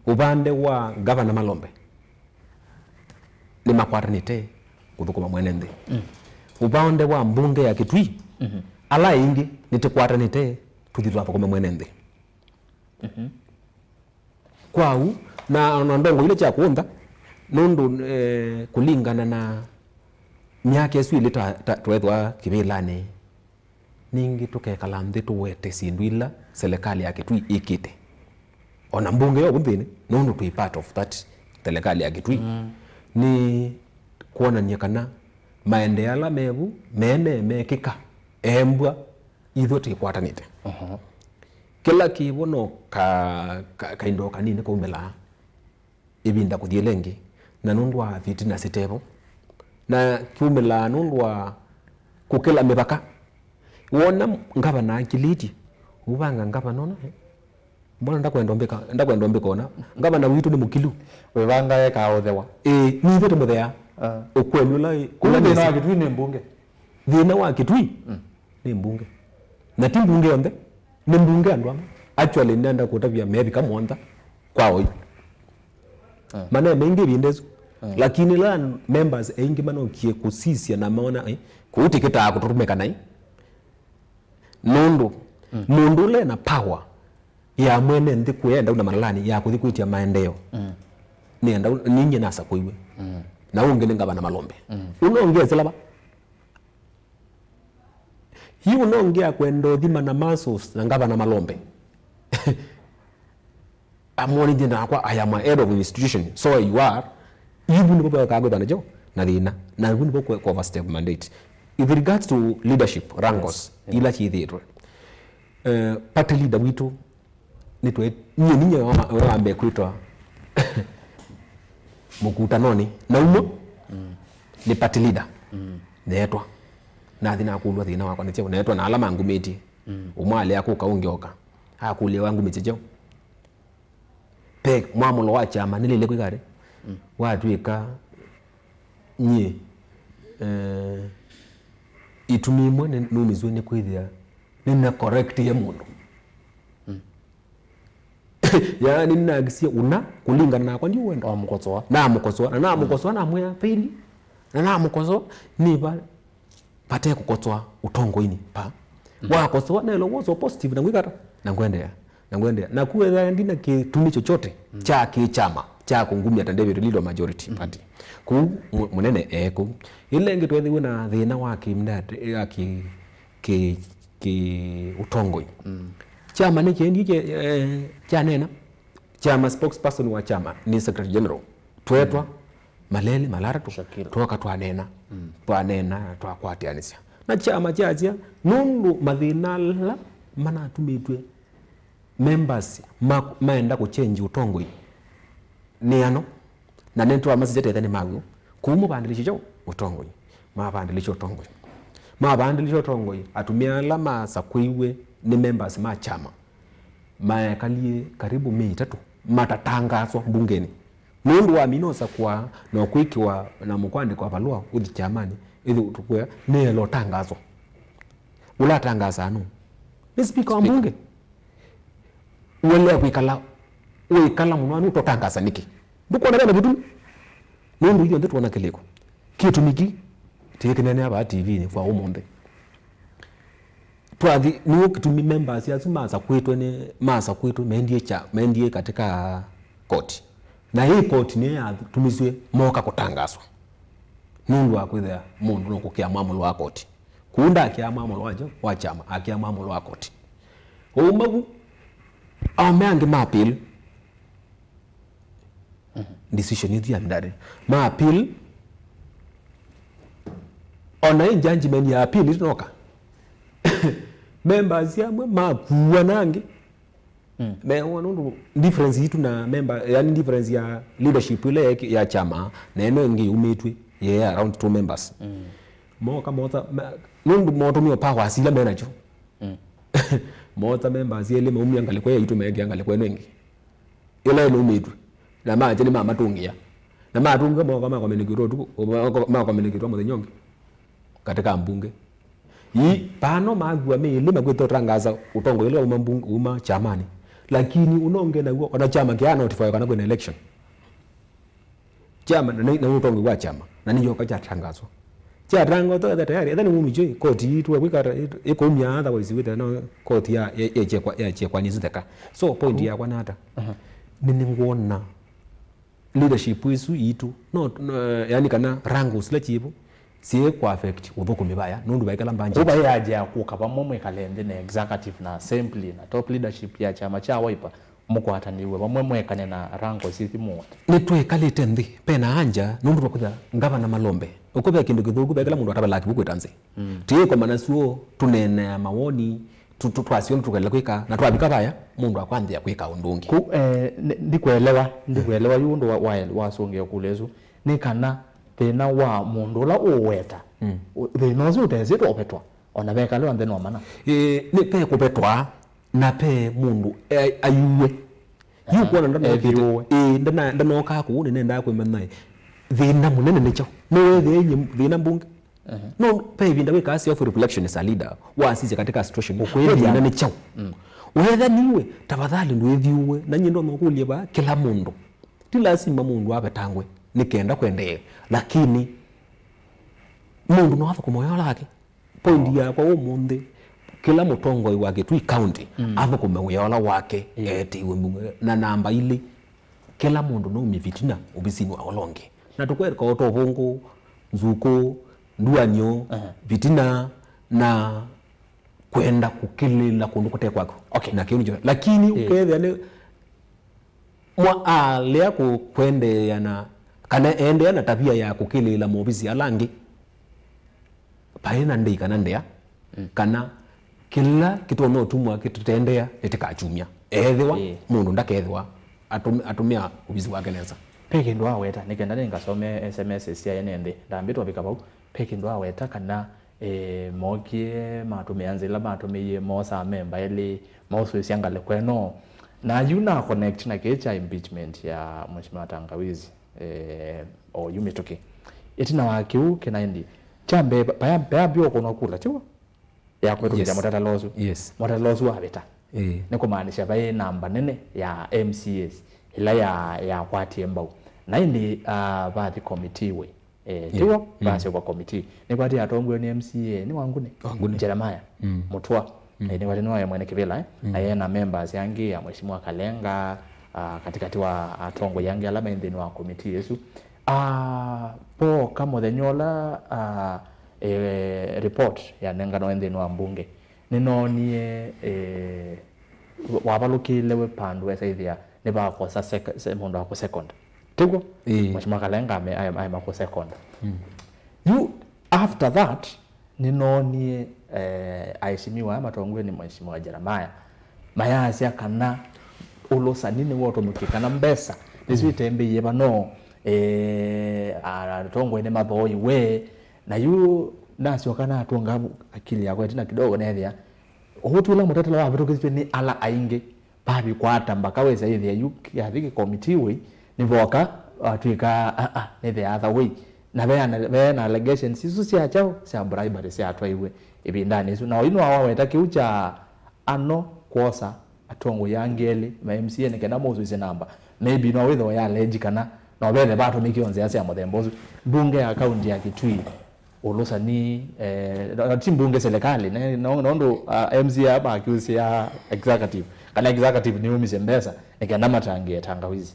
upande wa governor Malombe ni makwaranite kuthukuma mwenende upande wa mbunge ya Kitui ala ingi nitikwaranite tuthitwa kwa mwenende kwau na ndongo ile cha kuunda nundu kulingana na miaka yesu ile twethwa kibilane ningi tukekala nthi tuwete sindu ila serikali ya Kitui ikite ona mbunge yo bunthini nundu twi part of that serikali ya Kitui ni kuonania kana maendeala mebu mene mekika embwa itho tikwatanite kila kibono kaindo kanini kaumela ibinda kuthie lengi na nundwa fitina sitebo na kiumela nundwa kukela mipaka wona ngavana akiliti ubanga ngavana mbona ndakwenda mbika ona ngavana witu ni mukilu webanga yeka othewa ni itho muthea ukwelula kula thina wa Kitui ni mbunge thina wa Kitui ni mbunge na ti mbunge onde ni mbunge andu ama actually nenda kutavia mebi kama onda kwao maana mengi bindezo lakini la members aingi manokie kusisia na maona kuutikita kuturumeka nai nundu mundu le na power ya mwene ndi kuenda una malani ya kuthikuitia maendeleo nienda ninyi nasa kuiwe na ungene ngabana malombe unaongea zilaba hii unaongea kwendo dhima na masos na ngabana malombe amoni dinda kwa I am a head of an institution so you are ibu ni baba kago bana jo na dina na ibu ni baba kwa overstep mandate with regards to leadership rangos ila chithiro party leader witu nitwe ninyi wambe kwitwa mukutanoni na umo ni party leader netwa na thina kulwa thina wakwa nitio netwa na alama ngumiti umwale akuka ungioka akule wangu michejo pe mwamulo wa chama nilile kwigare watwika nye itumimwe numizwe ni kwithia nina correct ya mundu yani ninagisia una kulingana na kwa ndio wendo amkosoa na mwe pili na mkosoa ni ba pate kukosoa utongo ini pa wakosoa na lo so positive na gwikata na ngwendea na kuweza ndina kitumi chochote cha kichama cha kungumia ta David Lido majority party ku munene ku ile ngitwethi wina thina wa kimndate ya ki utongo chama ni kiendi cha nena chama spokesperson wa chama ni secretary general twetwa malele malara tu toka twanena twanena twakwatianisia na chama chatia nundu mathinala mana tumitwe members maenda ku change utongo ni ano na nento amasijete thani magu kumu bandilisho jo utongo mabandilisho utongo atumia alama sakwiwe ni members ma chama maekalie karibu 3 matatangazwa bungeni nundu wa minosa kwa na kwikiwa na mukwandi kwa balua uthi chamani ili utukwe nelo tangazwa ula tangaza no ni speaker wa bunge wale wikala munwani utotangaza niki buko na bitu nundu hiyo ndio tuona kileko kitu miki tekenene aba TV ni kwa umombe twathi ni kitumi members ya masa kwetu ni masa kwetu mendie katika court na hii court ni ya tumizwe moka kutangazwa nundu wa kwithia mundu no kukia mamulo wa court kuunda akia mamulo wajo wa chama akia mamulo wa court umagu ameange mapil decision hizi ya ndani mapil ona judgment ya appeal itoka members yamwe makuwa nange nundu difference yitu na member yani difference ya leadership ile ya chama na eno ngi umetwe around 2 members moka mota nundu moto mio power asila manager mota members ile mumya ngalikwa yitu mege ngalikwa nengi ile umetwe na maje ni mama tungia na matunga moka ma communicate tu ma communicate mo nyonge katika mbunge hii pano magwa mele magweto tangaza utongo ile uma chamani lakini unonge na wana chama kia notify kana kwenye election chama na utongo wa chama na niyo kaja tangazo cha rango to tayari then mumijoi koti yitu wikara iko umya otherwise with no koti ya kwa niziteka so point ya kwanata nini ngona leadership isu yitu no yani kana rango sila chibu sie kwa affect udhuku mibaya nundu baikala mbanje kuba yaje akukaba momwe kalende na executive na assembly na top leadership ya chama cha Wiper mukwataniwe bamwe mwekane na rango sithimu nitwekalite nthi pena anja nundu bakutha ngavana Malombe ukubya kindu kithuku bekala mundu atabala kibukwita nzi tiiko manasuo tunene mawoni twasio tukela kwika na twabika baya mundu akwanthia kwika undungi ku ndikuelewa yundu wa songe kulezu ni kana thina wa mundu la uweta thina ucio utezitwa upetwa ona bekale ande no mana ni pe kupetwa na pe mundu ayuwe yu kuona ndana ka ku ni nenda kwimana thina munene nicho no thina mbunge no pe vinda weka self reflection as a leader wasije katika situation ukwethia ni chao wetha niwe tafadhali ndwethiwe na nyindo makulie ba kila mundu ti lazima mundu abetangwe nikenda kwendee lakini mundu no afa kumoyo lake point ya kwa umundi kila mutongoi wake twi county afa kumeyola wake etiwe na namba ile kila mundu no mivitina ubisini wa olonge na tukwera kwa otovungu nzuko nduanyo vitina na kwenda kukilila kundu kote kwako na kiunjo lakini ukethia ni mwa alea kwende yana kana ende na tabia ya kukilila mobisi alangi paina ndei kana ndea kana kila kitu no tumwa kitutendea etikachumia ethwa mundu ndakethwa atumia ubisi wake neza peke ndo aweta nikenda ningasome SMS cia nende ndambitwa bikabau peke ndo aweta kana mokie matumeanzila matumiye mosa memba ili moso isiangale kweno na yuna connect na kecha impeachment ya mheshimiwa Tangawizi o Yumitoki etina wakiu kenaindi chambe paya bio kono kula chiwa ya kwetu motata lozu motata lozu abeta niko maanisha bae namba nene ya MCS ila ya kwati embau na indi baadhi committee we tiwo basi kwa committee ni kwati atongwe ni MCA ni wangune Jeremiah Mutwa ni wale ni mwene kivela na yeye na members yangi ya mheshimiwa Kalenga katikati wa atongo yangi alama indi ni wa committee yesu po kama thenyola report ya nengano indi ni wa mbunge ninonie wabalukile we pandu esaithia ni ba kwa mundu wa second tigo mheshimiwa Kalenga ame kwa second you after that ninonie aishimiwa matongwe ni mheshimiwa Jeremiah mayasi kana ulosa nini woto mukikana mbesa niswitembe yeba no atongwe ni mathoi we na yu nasio kana atunga akili yako tina kidogo nethia uhutula mutata wa vitu ni ala ainge babi kwata mpaka weza hivi yu ya thiki committee we ni voka atwika ni the other way na bena allegations isu cia chao cia bribery cia atwaiwe ibindani isu na ino awa weta kiucha ano kwosa atongo yangeli ma MCA ni kenda mozo ise namba maybe no witho ya allege kana no bethe batu mikionze cia muthembozu bunge ya county ya Kitui olosa ni timbunge serikali nondo MCA hapa accuse ya executive kana executive ni umise mbesa ikenda matangie Tangawizi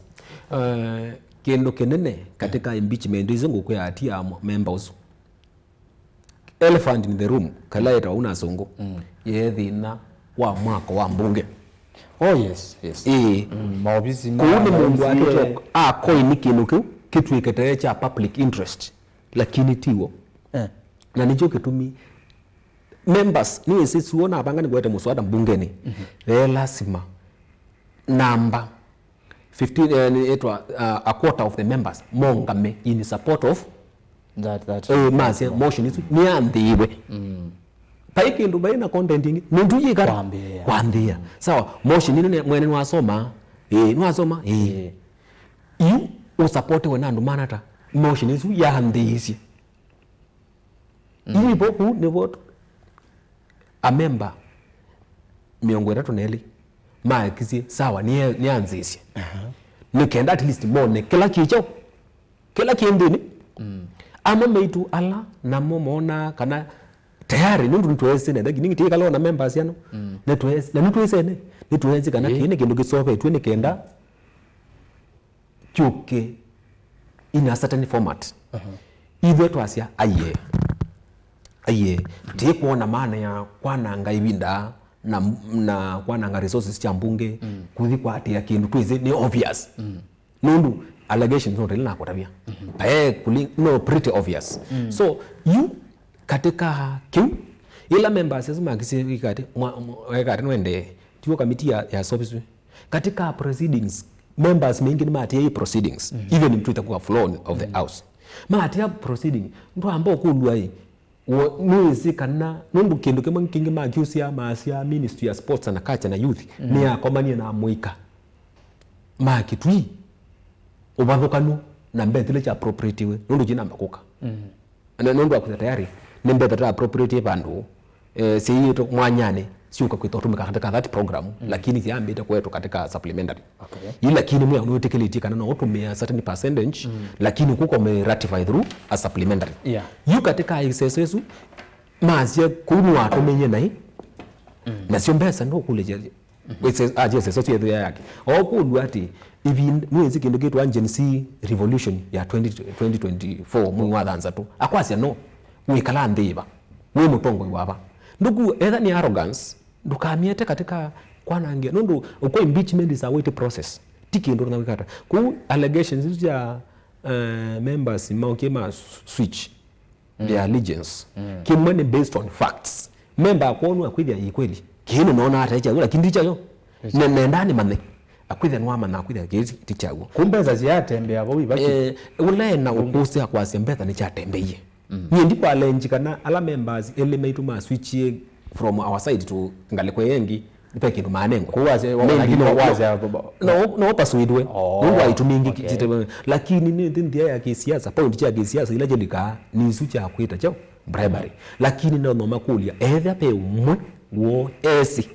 kendo kenene katika impeachment hizo ngukwe atia members elephant in the room kala eta una songo yethina wa mwako wa mbunge yes maobisi kuna mundu atoto coin kinuku kitu ikete cha public interest lakini tiwo na nicho kitumi members ni sisi uona abanga ni gwete muswada mbungeni lazima namba 15 a quarter of the members mongame in support of that mass motion is ni andiwe paiki ndo baina content ingi muntu yikara kwambia sawa motion ni mwene wasoma nwasoma you usupport we nandu manata motion is ya andisi ili boku ni vote a member miongo 3 neli maakisi sawa ni anzisi nikenda at least mone kila kicho kila kiendini ama meitu ala na momona kana tayari nundu nitwese na ndagi ningi tikalo na members yano netwese na nitwese kana kine kindu gisobe twe nikenda chuke in a certain format ivyo twasia aye tikuona maana ya kwana ngaibinda na kwananga resources cha mbunge kuthi kwa atia kindu twizi ni obvious nundu allegations no relina kwa tabia no pretty obvious so you katika kiu ila members lazima kisi kati nwende tiwo kamiti ya service katika proceedings members mengi ni matia hii proceedings even mtu itakuwa flow of the house matia proceeding ndo ambao kulwa hii mwezi kana nundu kindu kimwe kingi makiusia masia ministry ya sports and culture na youth ni akomania na muika makitwi ubathukanu na mbethile cha appropriate we nundu jina makuka nundu akuza tayari ni mbethile appropriate bandu si to mwanyane siuka kwitotumika katika that program lakini siambite kwetu katika supplementary ila lakini mwe unotekeleti kana na utumia certain percentage lakini kuko me ratify through a supplementary yu katika ISSS mazia kunwa tumenye nai na sio mbesa ndo kule je ISSS yetu yake okulwa ati even mwezi kindu kitu agency revolution ya 2024 mwa dhanza tu akwasi no wikala ndiba mwe mutongo waba ndugu either ni arrogance ndukamiete katika kwanangia nundu uko impeachment is a wait process tiki ndo na wikata ku allegations ya members maukema switch their allegiance kimwene based on facts member akwonu akwithia ikweli kino naona hata cha lakini ndicha yo nendani manne akwithia nwa na akwithia tichago kumbe za ziatembe abo ibaki ule na ukusi akwasi mbetha ni chatembeye nyindi kwa lenji kana ala members element ma switch from our side to ngalikwe yengi nipe kindu manengo kuwaze lakini waze no pasuidwe mungu aitumingi kitete lakini ni ndia ya kisiasa point cha kisiasa ila jendika ni sucha kwita chao bribery lakini no makulia etha pe umwe wo esi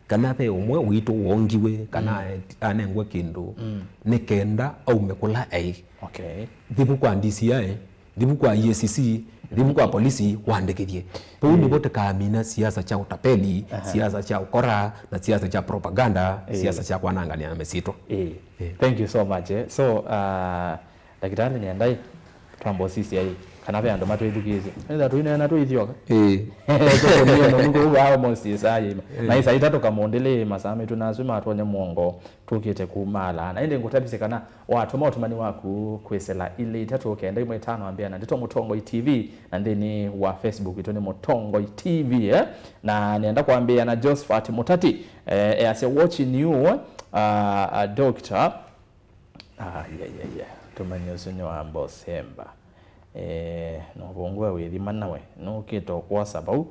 kana pe umwe wito wongiwe kana anengwe kindu nikenda au mekula thibu kwa DCI thibu kwa EACC thibu kwa polisi waandikithie pau ni bote kaamina siasa cha utapeli siasa cha ukora na siasa cha propaganda siasa cha kwanangania na mesito thank you so much so daktari ni andai twambo sisi ai kana be ando matwithukize nda tuine na tuithioka to ni no mungu wa monsi sai na isa itatu kamondele masame tunaswima atonya muongo tukite kumala na inde ngutabise kana watu motumani waku kwesela ile itatu kenda imwe tano ambia na ndito Mutongo TV na ndeni wa Facebook itoni Mutongo TV na nienda kuambia na Josephat Mutati as a watching you a doctor tumanyosunyo ambo semba no bongwa withi manawe no kito kwa sababu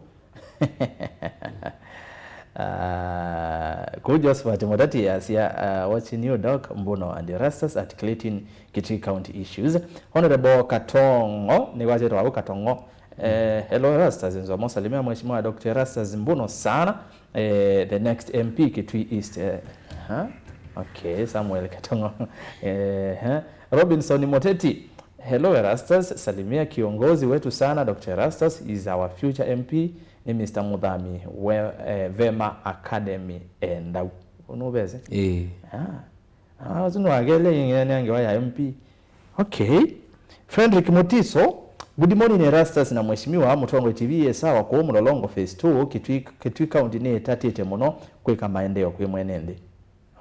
ku Josephat Mutati asia watching you doc Mbono and the Rastas articulating Kitui County issues. Honorable Katongo ni waje wa Katongo hello Rastas nzo mosalimia mheshimiwa Dr. Rastas Mbono sana the next MP Kitui East okay Samuel Katongo Robinson Moteti hello Rastas salimia kiongozi wetu sana Dr. Rastas is our future MP ni Mr. Mudhami Vema Academy endau unobeze zino agele ngene angewa ya MP okay Frederick Motiso good morning Rastas na mheshimiwa Mutongo TV sawa kwa Mulolongo phase 2 Kitui County ni tatite muno kweka maendeleo kwe mwenende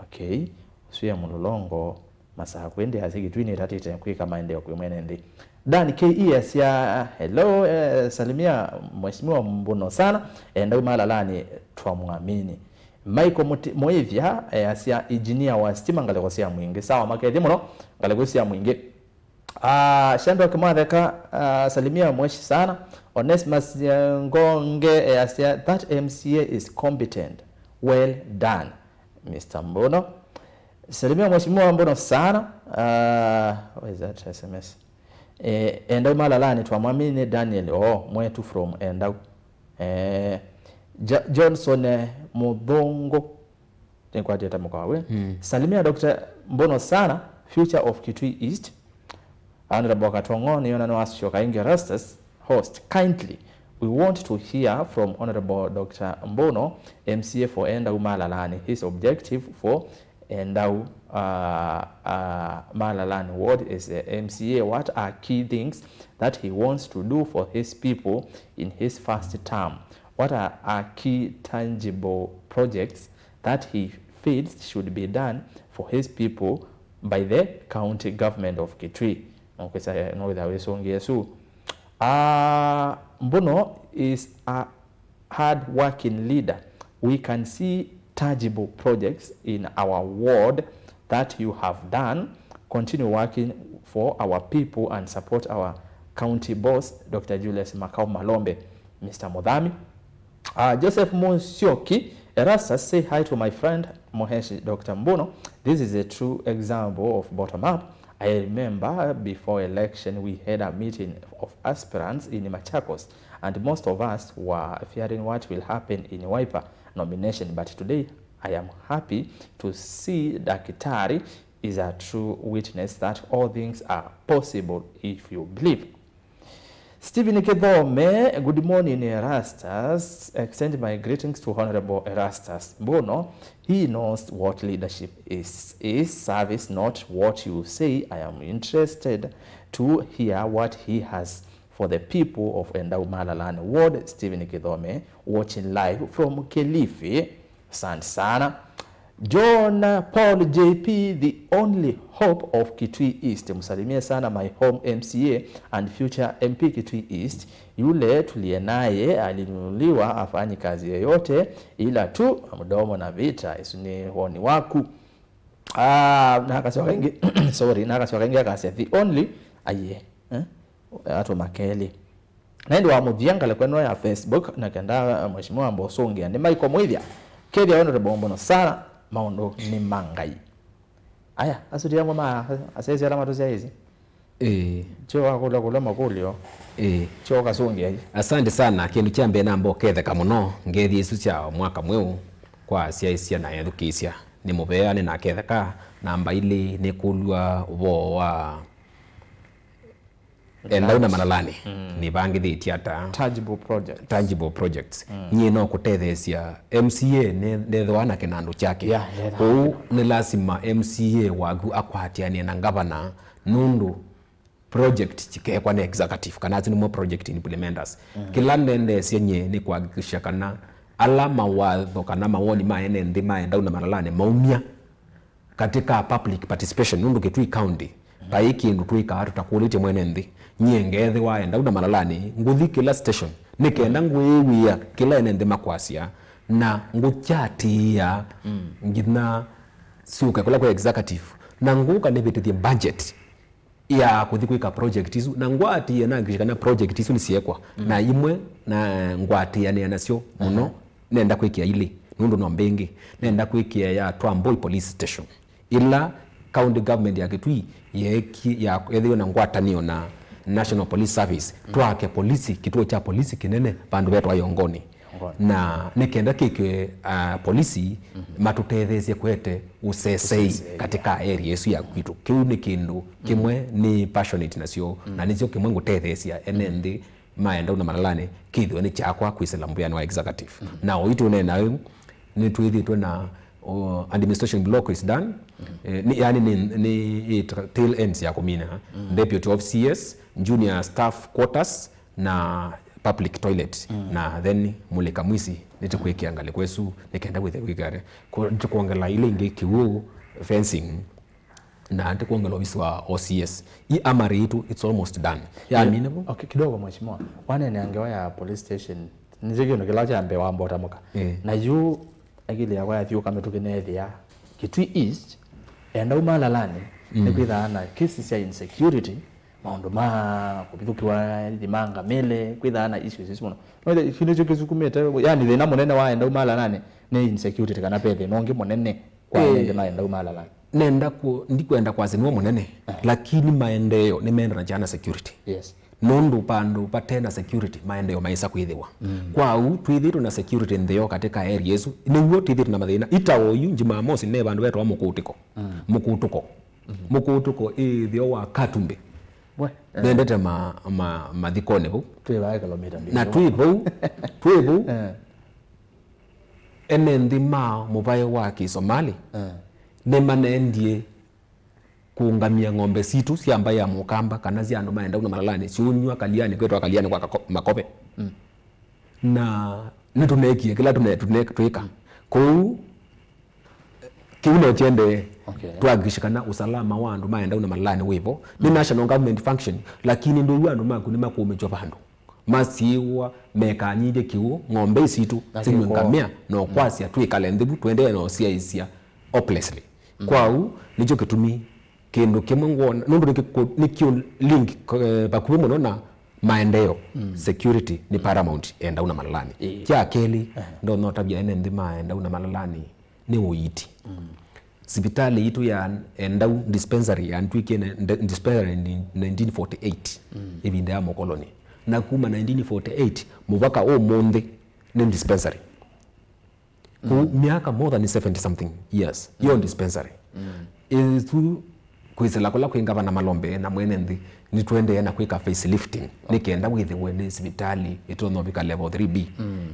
okay usiya Mulolongo masaa kwende Kitui ni tatite kweka maendeleo kwe mwenende Dan KES ya hello salimia mheshimiwa Mbono sana endau malalani twamwamini Michael Moivia asia engineer wa stima ngalekosia mwingi sawa makethi muno ngalekosia mwingi shando kamatheka salimia mweshi sana Onesmus Ngonge asia that MCA is competent well done Mr. Mbono salimia mheshimiwa Mbono sana what is that SMS endau malalani twamwamini Daniel mwetu from endau Johnson Mudhongo kwa jeta mkawe salimia Dr. Mbono sana future of Kitui East Honorable Katongo niona no ashoka inge Rastas host kindly we want to hear from Honorable Dr. Mbono MCA for Endau Malalani his objective for Endau Malalani what is the MCA what are key things that he wants to do for his people in his first term what are key tangible projects that he feels should be done for his people by the county government of Kitui. Mbono is a hard-working leader. We can see tangible projects in our ward that you have done. Continue working for our people and support our county boss, Dr. Julius Makau Malombe. Mr. Modhami. Joseph Monsioki, Erastus, say hi to my friend Moheshi Dr. Mbono. This is a true example of bottom-up. I remember before election we had a meeting of aspirants in Machakos, and most of us were fearing what will happen in Wiper nomination. But today I am happy to see Dakitari is a true witness that all things are possible if you believe. Stephen Kedhome, good morning, Erastus. Extend my greetings to Honorable Erastus Mbono. He knows what leadership is service, not what you say. I am interested to hear what he has for the people of Endau Malalan Ward. Stephen Kedhome, watching live from Kilifi. Asante sana. John Paul JP, the only hope of Kitui East. Msalimie sana my home MCA and future MP Kitui East. Yule tuliye naye alinunuliwa afanyi kazi yoyote ila tu mdomo na vita isuni honi waku. Nakasiwa kengi sorry, nakasiwa kengi akasi the only aye ato makeli. Naindi wa mudhianga lekweno ya Facebook na kenda mheshimiwa Mbosongi andi Michael Mwithia. Kedia Honorable Mbono sana maondo ni mangai. Aya, asuri yangu asezi alama tuzi ya hizi. Chio kula makulio. Chio kasungi ya hizi. Asante sana, kienu chambe na mbo kethe kamuno, ngethi isu cha mwaka mweu kwa siaisia na edukisia. Ni mubea ni na kethe ka, namba ili ni kulua ubo wa Endau na Malalani. Ni bangi di tiata tangible projects. Nye no kutethesia MCA nethoana kinandu chake. Kou ni lazima MCA wagu akwatiania na governor nundu project chikekwa na executive kana zini mo project implementers. Kila nende sienye ni kuhakikisha kana ala mawadho kana mawoni maene ndima Endau na Malalani maumia katika public participation nundu Kitui County. Paiki ndu tuika tutakulite mwene ndi nyengethi wa Endau na Malalani nguthi kila station nikenda ngwewia kila ene makwasia na nguchatia ngina suka kula kwa executive na nguka nebetithie budget ya kuthi kuika project isu na ngwati na ngishikana project isu nisiekwa na imwe na ngwati ya nacio muno nenda kwikia ili nundu no mbengi nenda kwikia ya Twamboi police station ila county government ya Kitui ya ethiyo na ngwatanio na National Police Service twake polisi kituo cha polisi kinene bandu betu ayongoni na nikenda kike polisi matutethesie kwete usesei katika area yesu ya kwitu kiu ni kindu kimwe ni passionate nacio na nicio kimwe ngutethesia enendi Endau na Malalani kithwe ni chakwa kwisela mbuyani wa executive na oitu nena ni twithitwe na administration block is done yani ni tail ends ya kumina deputy of CS junior staff quarters na public toilet na then mulika mwisi nitikuikia ngale kwesu nikenda with the wigare kuongela ile ingi kiwu fencing na ndikuongela ofisi wa OCS i amari itu it's almost done ya minimum. Okay, kidogo mheshimiwa wane niangewa ya police station nizigyo ngilacha ambe wa mbota muka na yu agili ya kwa thiyo kama tukinethia Kitui East Endau Malalani ni kwithana cases ya insecurity maundu ma kupithukiwa limanga mele kwithana issues isu muno no kino cyo kisukumete yani thina munene wa Endau Malalani ni insecurity kana pethe nongi munene kwa Endau Malalani nenda ndikwenda kwa zinwa munene lakini maendeleo ni menda na jana security nundu pandu patena security maendeleo maisa kwithiwa kwau twithiru na security nthio katika area yesu niguo twithiru na mathina itawo yu Jumamosi ne bandu betu wa mukutuko ithio wa Katumbi ndendete mathikone bu twibae kilomita na twibu ene ndima mubayo wa Kisomali ne manendie kuungamia ng'ombe situ siamba ya mukamba kana zi andu Endau na Malalani siunywa kaliani kwetu kaliani kwa makope na nitunekie kila tunetwika kou kiuno tiende Okay. twagishikana usalama wa andu maenda una malani wivo ni national government function lakini ndu wandu makuni makumecho bandu masiwa mekanyije kiu ng'ombe isitu zimwe ngamia no kwasia twikale nthibu twende no ciaisia hopelessly kwau nicho kitumi kindu kimwe ngwona nundu nikio link bakuwe muno na maendeleo security ni paramount enda una malani kya keli ndo no tabia ene ndima enda una malani ni uiti sibitali itu ya endau dispensary ya ntwike dispensary 1948 ibinde ya mokoloni na kuma 1948 mubaka o monde ni dispensary ku miaka more than 70 something years hiyo dispensary itu kwizela kola kwingaba na malombe na mwene ndi ni twende na kwika facelifting nikienda withiwe ni sibitali itu no bika level 3B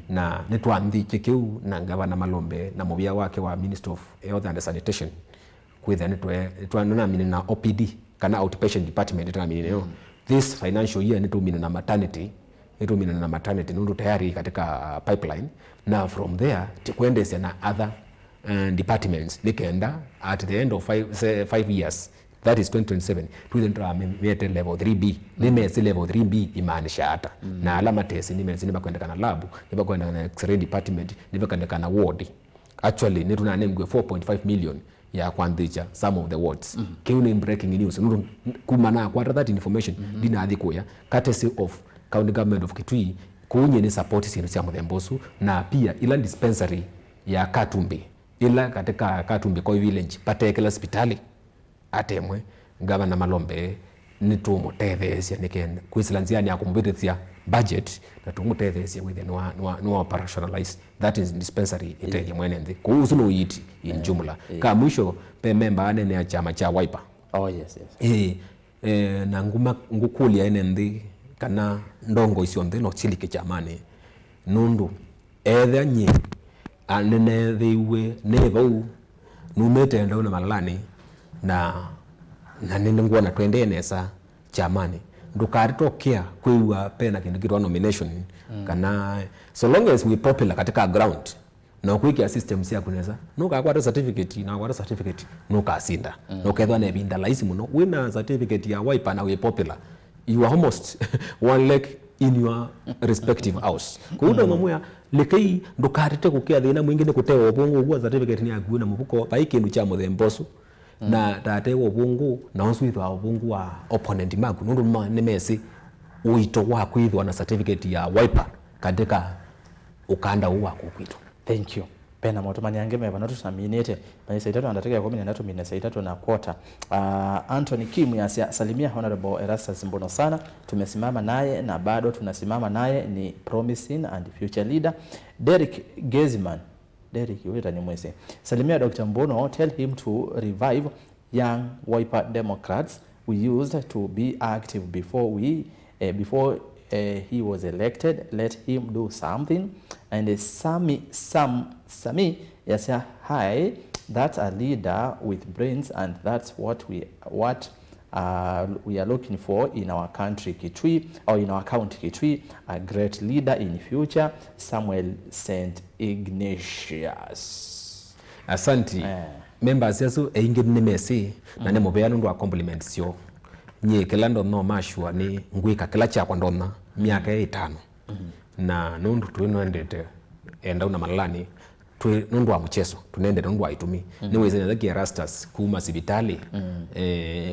na ni twamthi kikiu na ngaba na malombe na mubia wake wa Minister of Health and Sanitation kwitha ni twanona mini na OPD kana outpatient department tena mini yo this financial year ni tumina na maternity nundu tayari katika pipeline na from there kwendesha na other departments nikenda at the end of 5 years that is 2027 tuendra mete level 3B nimesi level 3B imaanisha hata na alama tesi nimesi nibakwenda kana lab nibakwenda na x-ray department nibakwenda kana ward actually ni tunanengwe 4.5 million ya kwandicha some of the wards kiuni breaking news nundu kumana kwa that information dina adhikuya courtesy of county government of Kitui kunye ni support sisi ya Mthembosu na pia ila dispensary ya Katumbi ila katika Katumbi kwa village patekela hospitali atemwe gavana Malombe ni tumutethesia nikenda kwisilanzia ni akumbithia budget na tumutethesia within no operationalize that is dispensary iteje mwene ndi kuhusu no yiti in jumla ka mwisho pe member ane ya chama cha Wiper yes na nguma ngukulia ene ndi kana ndongo isio ndi no chilike chamani nundu ethe nyi anene thiwe nevau numete ndo na malani na nende nguona twende nesa chamani ndukaritokea kwiwa pena kindu kitwa nomination kana so long as we popular katika ground na kuikia systems ya kuneza nuka kwa certificate na kwa certificate nuka asinda nukethwa na binda laisi muno wina certificate ya Wiper na we popular you are almost one leg in your respective house kuuda mamuya lekei ndukarite kukia thina mwingine kutewa obungu kwa certificate ni yaku na mubuko baikindu cha Mthembosu na tate obungu na oswithwa obungu wa opponent maku nundu nemesi uito wa kwithwa na certificate ya Wiper katika ukanda uwa kukwitu. Thank you. Pena moto manyange meba na tusaminete na saitatu andataka ya 13 mine saitatu na quarter. Anthony Kim ya salimia Honorable Erastus Mbono sana, tumesimama naye na bado tunasimama naye, ni promising and future leader. Derek Geziman, Derek yuweta ni mwese, salimia Dr. Mbono, tell him to revive young Wiper Democrats we used to be active before he was elected. Let him do something. And Sami yes, hi, that's a leader with brains, and that's what we are looking for in our country Kitui, or in our county Kitui, a great leader in future, Samuel St. Ignatius. Asante. Members yasu eingi nimesi na nemubeanu ndo compliments yo nye kelando no mashwa ni ngwika kila cha kwa ndona miaka 5 na nundu tuinoendete enda una malani tu nundu wa mchezo tunaende nundu wa itumi niweze na zaki Erastus kuma sibitali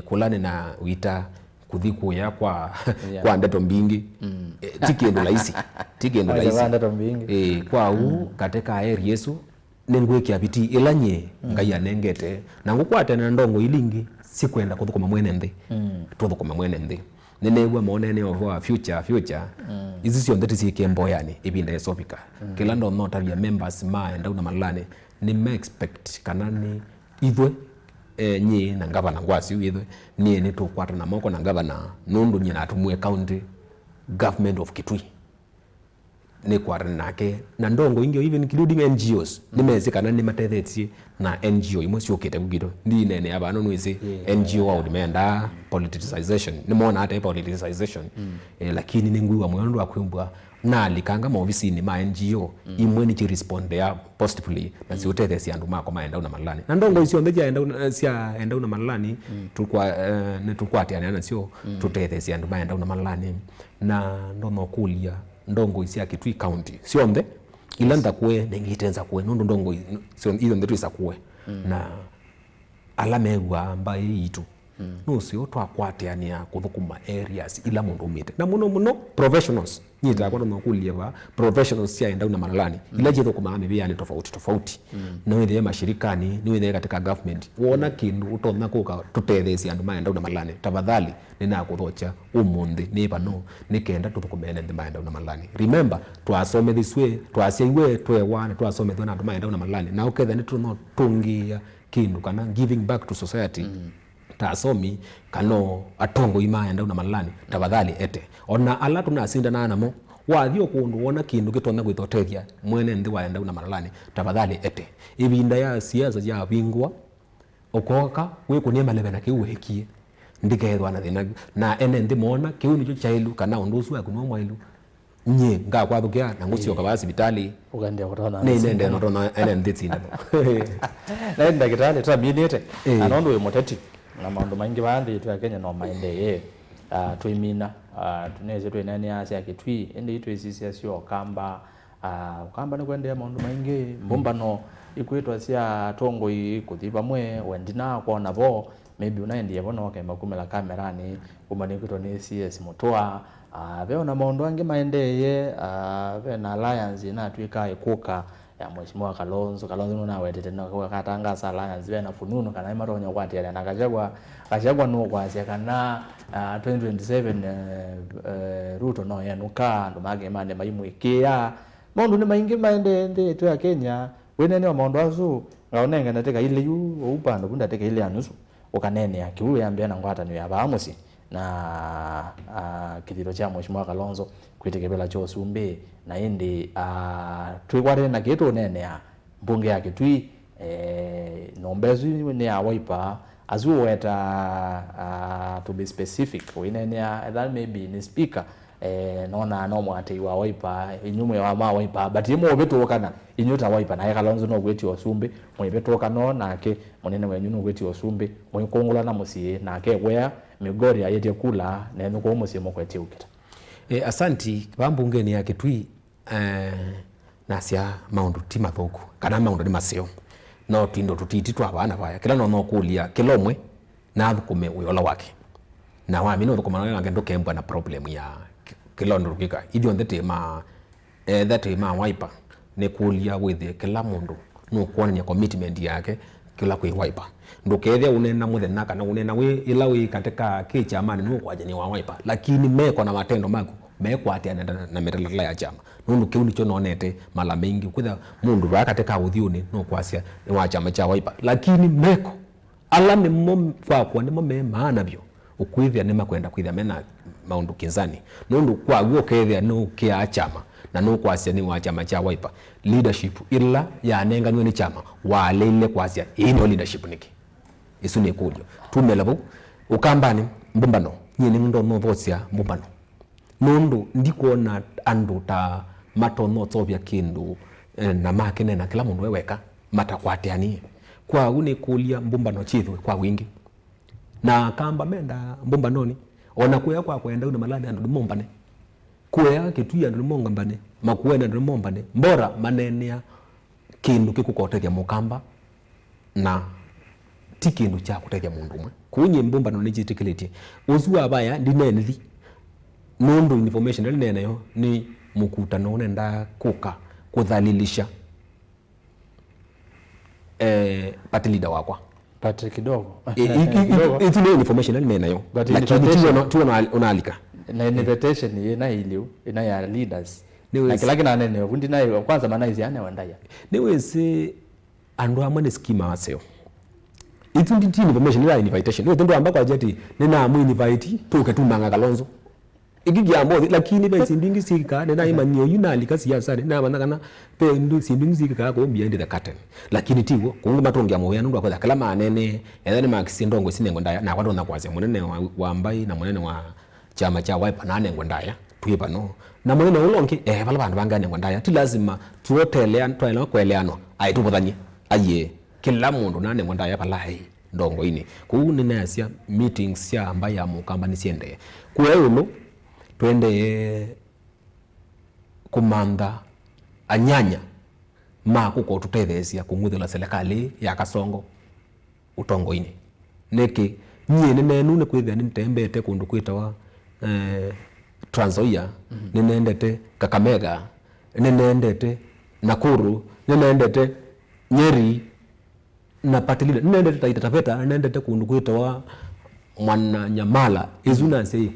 kulane na wita kuthiku ya kwa kwa ndeto mbingi tikiendo laisi kwa u katika area Yesu nengweki abiti elanye ngaya nengete na ngukwate na ndongo ilingi sikwenda kuthukuma mwene nthi tuthukuma mwene nthi nenegwa maonene of future izi cio ndeti ciikembo yani ibinda esopika kila ndo notaria members maenda una malane ni me expect kana ni ithwe nyi na ngavana ngwasi ithwe ni tukwata na moko na ngavana nundu nyina atumwe county government of Kitui ni kwarana nake na ndongo ingi even including NGOs nimezikana ni matethetie na NGO imwe ciokete kugiro ndi nene abano nwisi NGO au dimenda politicization ni mona hata politicization lakini ni ngwiwa mwandu akwimbwa na alikanga maofisini ma NGO imwe ni respondea positively na ziutethesia andu mako maenda una malani na ndongo icio nthi enda una malani tukwatiana nacio tutethesia andu maenda una malani na ndono kulia ndongo isia Kitui County cionthe ila ntakue nengitenza kue nundu ndongo iyo nthi twisakue na ala megua ambaye itu nucio twakwatiania kuthukuma areas ila mundu umite na muno professionals nyita kwa ndo kulia ba professionals cia enda una malani ila jitho kuma mbiani tofauti na withe mashirikani ni withe katika government wona kindu utona kuka tutethesia andu maenda una malani tafadhali nina kuthocha umundi ni bano nikenda tuthukumene ndi maenda una malani remember twasome this way twasiaiwe twewana twasome thona andu maenda una malani na uketha ni tuno tungia kindu kana giving back to society tasomi kano atongo imaenda una malani tafadhali ete ona ala tunasinda na namo wathio kundu wona kindu gitona gwithotethia mwene ndi waenda una malani tafadhali ete ibinda ya siasa ya bingwa okoka gwikunia malebe na kiu hekie ndikethwa na thina na ene ndi mona kiu nicho chailu kana undu ucio akunwa mwailu nye nga kwathukia na ngucio ka hospitali ugandia kutona nende ndona ene nditsinda na ndagitari tabiinite anondo we moteti na maundu maingi bandi tu ya Kenya no maende tuimina tuneze twenani ase Kitui ende itu isisia sio kamba ni kwendea maundu maingi mbumbano ikwitwa cia tongo ikuthiba mwe wendina kuona bo maybe unaendie bono wakemba kumela kamerani kumani kwitwa ni CS Mutua veo na maundu angi maendeye ve na alliance na tuika ikuka ya Mheshimiwa Kalonzo na wetete na katangaza alliance ve na fununu kana imaronya kwatiana na kachagwa no kwasia kana 2027 Ruto no yanuka ndo mage mane maimwikia maundu ni maingi maende ndi tu ya Kenya wenene wa maundu azu ngaonenga nateka ile yu upando bunda teka ile anusu ukanene akiu yambia na ngwata ni abamusi na kithiro cha Mheshimiwa Kalonzo kwitekebela cho sumbe na indi twikware na kitu nene ya mbunge ya Kitui nombezu ni ya Wiper azu weta to be specific winene ya that maybe ni speaker nona no mwate wa Wiper inyume wa ma Wiper but yimo betokana inyuta Wiper na Kalonzo no gweti osumbe mwe betokana nake munene wenyu no gweti osumbe mwe kongula na musie nake wea migori ayete kula na nuko musie mokwete ukita asanti bambunge ni ya Kitui nasia maundu ti mathuku kana maundu ni masio no tindo tutiti twa bana baya kila no kulia kilomwe na thukume uyola wake na wa mino thukuma na ngendo kembwa na problem ya kilondo rukika idio ndete ma Wiper ne kulia withe kila mundu no kuonania commitment yake kila kwi Wiper ndukethe unena muthena kana unena we ila we katika kichama ni kwaje ni wa Wiper lakini meko na matendo mako mekwatiana na metalala ya chama nundu kiu nicho nonete mala mengi kwitha mundu wa katika uthiuni no kwasia ni wa chama cha Wiper lakini meko ala ni mfa kwa ni me maana bio ukwithia ni makwenda kwithia mena maundu kinzani nundu kwa guo kethia no kia chama na no kwasia ni wa chama cha Wiper leadership illa ya nenganyo ni chama walele kwasia ino leadership niki isu ni kulio tumelabu ukambani mbumbano nyini ndo no vosia mbumbano nundu ndikuona andu ta matono tobya kindu na makene na kila mundu weweka matakwatiani kwa uni kulia mbumbano chithwe kwa wingi na kamba menda mbumbanoni ona kuya kwa kwenda una malani andu mombane kuya Kitui andu mongambane makuena andu mombane mbora manenea kindu kikukotethia mukamba na ti kindu cha kutethia mundu umwe kunye mbumbano ni jitikiliti uzu abaya ndinenethi nundu information ile nenayo ni mukutano unenda kuka kuthalilisha party leader wakwa Patrick kidogo iti ni information ile nenayo lakini tu unaalika na invitation ina ilio ina ya leaders na kila kina nene vundi nayo kwanza maana hizi ane wandaya ni wese andu amwe ni schema aseo itu ndi information ile invitation ni ndo ambako ajeti nina mu invite tuke tumanga Kalonzo ikigia mbothi lakini be sindingi sika na imanyo yunalika siasa na manakana pe ndu sindingi sika ko behind the curtain lakini tiwo kungu matongia moya ndu akoza kala manene ethani makisindo ngo sinengo ndaya na kwado na kwaze munene wa Mbai na munene wa chama cha Wiper na nengo ndaya kwipa no na munene ulongi bala bandu bangane ngwandaya ti lazima tuoteleana twaelewa kweleano aitubuthanie aye kila mundu nane ngwandaya balai ndongo ini kuu ninasia meetings cia amba ya mukamba ni ciende kueulu twende kumanda anyanya makuko tutethesia kumuthila serikali ya Kasongo utongo-ini niki nyine nenu ni kwithia nitembete kundu kwitawa Trans Nzoia ninendete Kakamega ninendete Nakuru ninendete Nyeri na Patilile ninendete Taita Taveta ninendete kundu kwitawa Mwananyamala izuna sei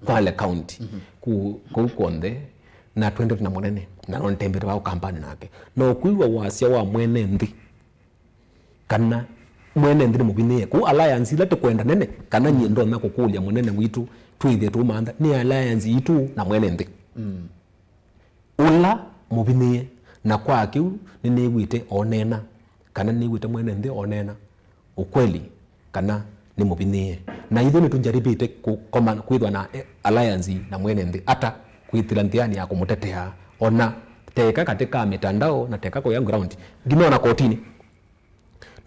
Kwale County ku konde na twende na munene na no ntembere ba kampani nake no kuiwa wasia wa mwene nthi kana mwene nthi mubine ku alliance ile tukwenda nene kana nyindo na kukulia munene witu twithe tumanda ni alliance itu na mwene nthi ula mubine na kwa kiu ni wite onena kana ni wite mwene nthi onena ukweli kana ni mubine na ithu ni tunjaribite kwithwa na alliance na mwene nthi ata kwithira ntiani ya kumutetea ona teka katika mitandao na teka kwa ground ngimona kotini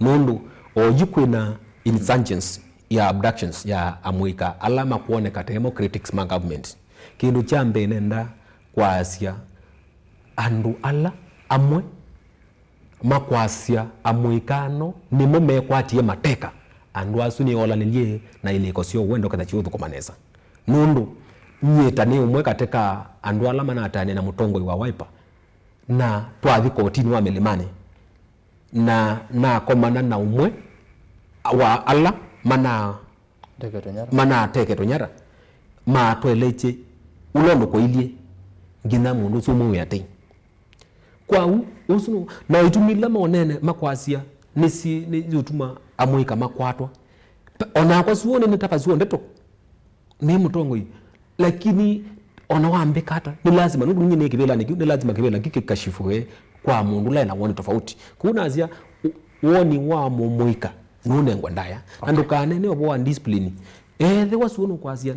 nundu oyikwina insurgents ya abductions ya amuika alama kuoneka temo critics ma government kindu cha mbene nda kwasia andu ala amwe makwasia amuikano nimo mekwatie mateka andu asu ni olanilie na iliko sio wendo kada chiuthu kumanesa nundu nyeta ni umwe katika andu ala manatane na mutongo wa Wiper na twathi kotini wa Milimani na komana na umwe wa ala mana teke tonyara ma tweleche ulondo ko ilie ngina mundu sumu yate kwa usunu na itumila monene makwasia ni yutuma amuika makwatwa ona kwa suone nitapazuo ndeto ni mutongo hii lakini ona wambe kata ni lazima nungu nyine kibela ni lazima kibela kikikashifue kwa mundu la na woni tofauti kuna azia woni wa mumuika nune ngwandaya andukane ne obo discipline the wasuno kwazia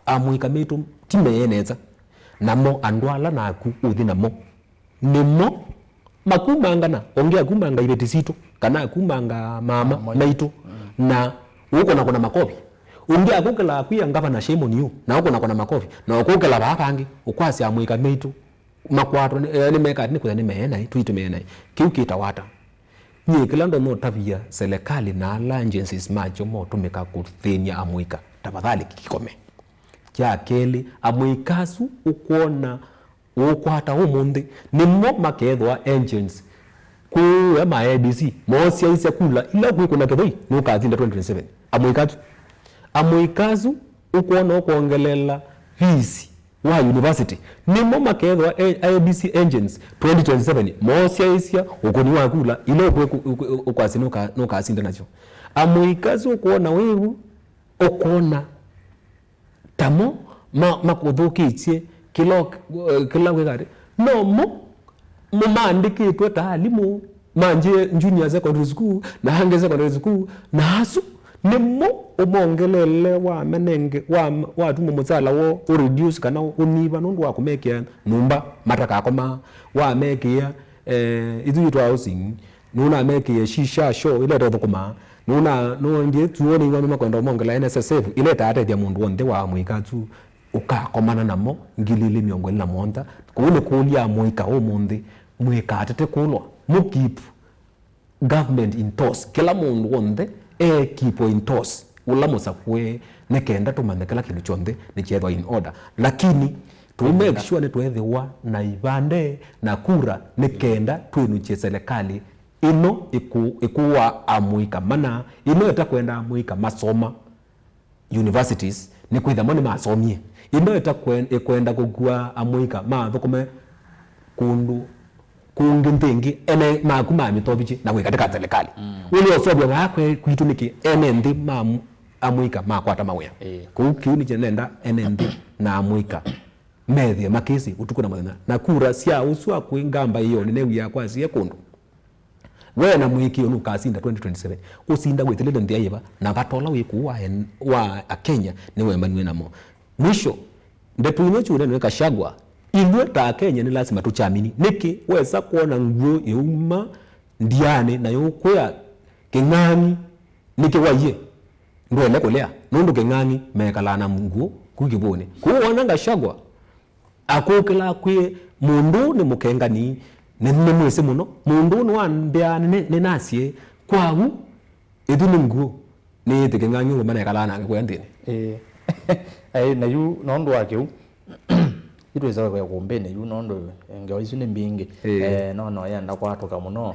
amuika metu timeyeneza namo andwala na ku uthi namo nimo makumangana ongea kumanga ibetisito kana kumanga mama maitu na uko na kuna makopi ungia kukela kuya ngava na shame on you na uko na kuna makopi na ukukela babangi ukwasi amuika metu makwato ni meka ni kuya ni mena tuite mena kiukita wata nye kilando no tabia serikali na alliances macho mo tumeka kuthenia amuika tafadhali kikome kya keli amuikasu ukuona ukwata umundi nimo makethwa engines ku ma ABC mosia ise kula ila ku kuna kethoi no kazinda 2027 amuikasu ukuona kuongelela fees wa university nimo makethwa ABC engines 2027 mosia isia ukoni wa kula ila ukwasi no kazinda nacho amuikasu ukuona wewe ukuona tamo makuthukitie kila wegare no mo mandikitwe taalimu manje junior secondary school na hange secondary school na asu nimo umongelele wa menenge wa tumo muzala wo reduce kana univa nundu wa kumekia numba mataka akoma wa mekia itu yitu housing nuna mekia shisha show ile ndo kuma nuna no ndiye tuone ngani makwenda mongela NSSF ile taate ya mundu wonde wa muikatu ukakomana namo ngilili miongo na monta kuone kulia muika umundi muika atete kulwa mukip government in toss kila mundu wonde keep in toss ula musakwe nekenda tumane kila kindu chonde ni chethwa in order lakini to make sure ne twethiwa na ibande na kura nekenda twinuchie serikali ino ikuwa amuika mana ino itakwenda amuika masoma universities ni kwitha ni masomie ino itakwenda kugua amuika mathukume kundu kungintingi ene makuma mitobichi na gwikatika serikali uli osobya wakwe kwituniki ene ndi amuika makwata mawya kukiuni chenenda ene ndi na amuika methie makisi utukuna mathina na kura cia uswa kwingamba iyo nene ya kwasie kundu we na mwiki onu kasinda 2027 usinda gwetelele ndia yiba na batola wiku wa Kenya ni wemba niwe namo mwisho ndepuino chule nwe Gachagua ilwe ta Kenya ni lazima tuchamini niki weza kuona nguo yeuma ndiane na yokwea king'ang'i niki waye ndwele kulea nundu king'ang'i mekalana nguo kugibone kuona Gachagua akukila kwe mundu ni mukengani nene mwese muno mundu ni wambia ni nasie kwagu edu ni nguo ni tiking'ang'i ngomana kalana ngwe ndine na yu nondo wake itu izawe kwa kumbene yu nondo ngao isu ni mbingi no yenda kwatoka muno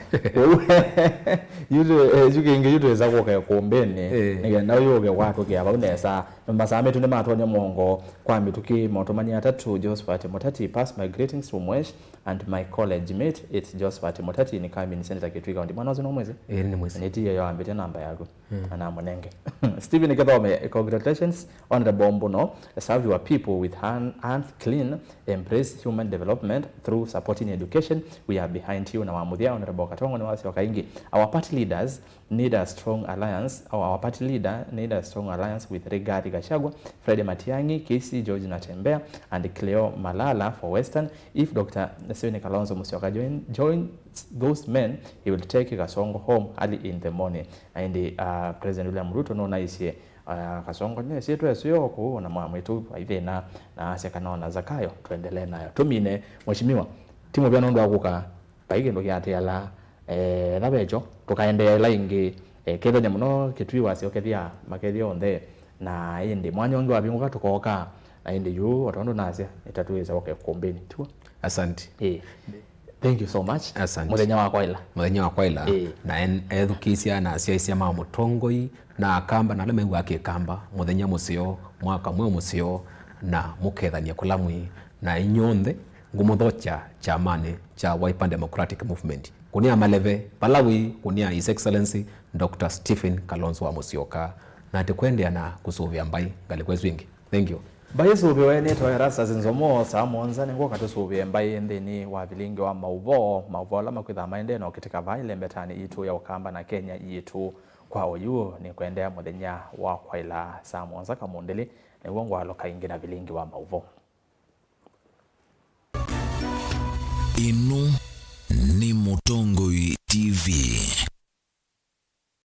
yuke nge yuto izawe kwa kumbene ngenda yoge kwatoke aba unesa mbasame tune matonya mongo kwa mituki motomani atatu Josephat Mutati pass my greetings to Mwesh and my college mate it's Josephat Mutati ni kami ni senator Kitui ndi mwana zino mwezi ni mwezi neti yo ambite namba yako na monenge Stephen Kethome congratulations on the bombono serve your people with hands clean embrace human development through supporting education we are behind you na wamuthia honorable Katongo ni wasi wakaingi our party leaders need a strong alliance our party leader need a strong alliance with Rigathi Gachagua Fred Matiang'i Kisi George Natembea and Cleo Malala for Western if Dr. Stephen Kalonzo Musyoka joins those men he will take Kasongo home early in the morning and President William Ruto no naisie Kasongo ne sietu esio ko na mwametu aithena na aseka naona Zakayo tuendelee nayo tumine mheshimiwa timu bya nondo akuka paige ndo kyatiala nabejo tukaendelea ingi kethenya muno Kitui wasio kethia makethia onthe na indi mwanya wangu wabinguka tukoka na indi yu watondo nasia itatuweza kumbeni tu asante thank you so much asante muthenya wa kwaila na edukisia na ciacia ma mutongoi na kamba na lemengu akikamba muthenya mucio mwaka mwe mucio na mukethania kulamwi na inyonthe ngumuthocha chamani cha Wiper Democratic Movement kunia maleve Palawi kunia His Excellency Dr. Stephen Kalonzo Musyoka na tikwendea na kusuvia mbai ngalikwezu wingi thank you Mbai subiwe ni toerasa zinzomo sa monza ningo katusubie mbai ndini wa vilingi wa mauvo lama kwitha maende no kitika vaile mbetani itu ya ukamba na Kenya itu kwa oyu ni kuendea muthenya wa kwaila sa monza kamundili ni wongo aloka ingi na vilingi wa mauvo inu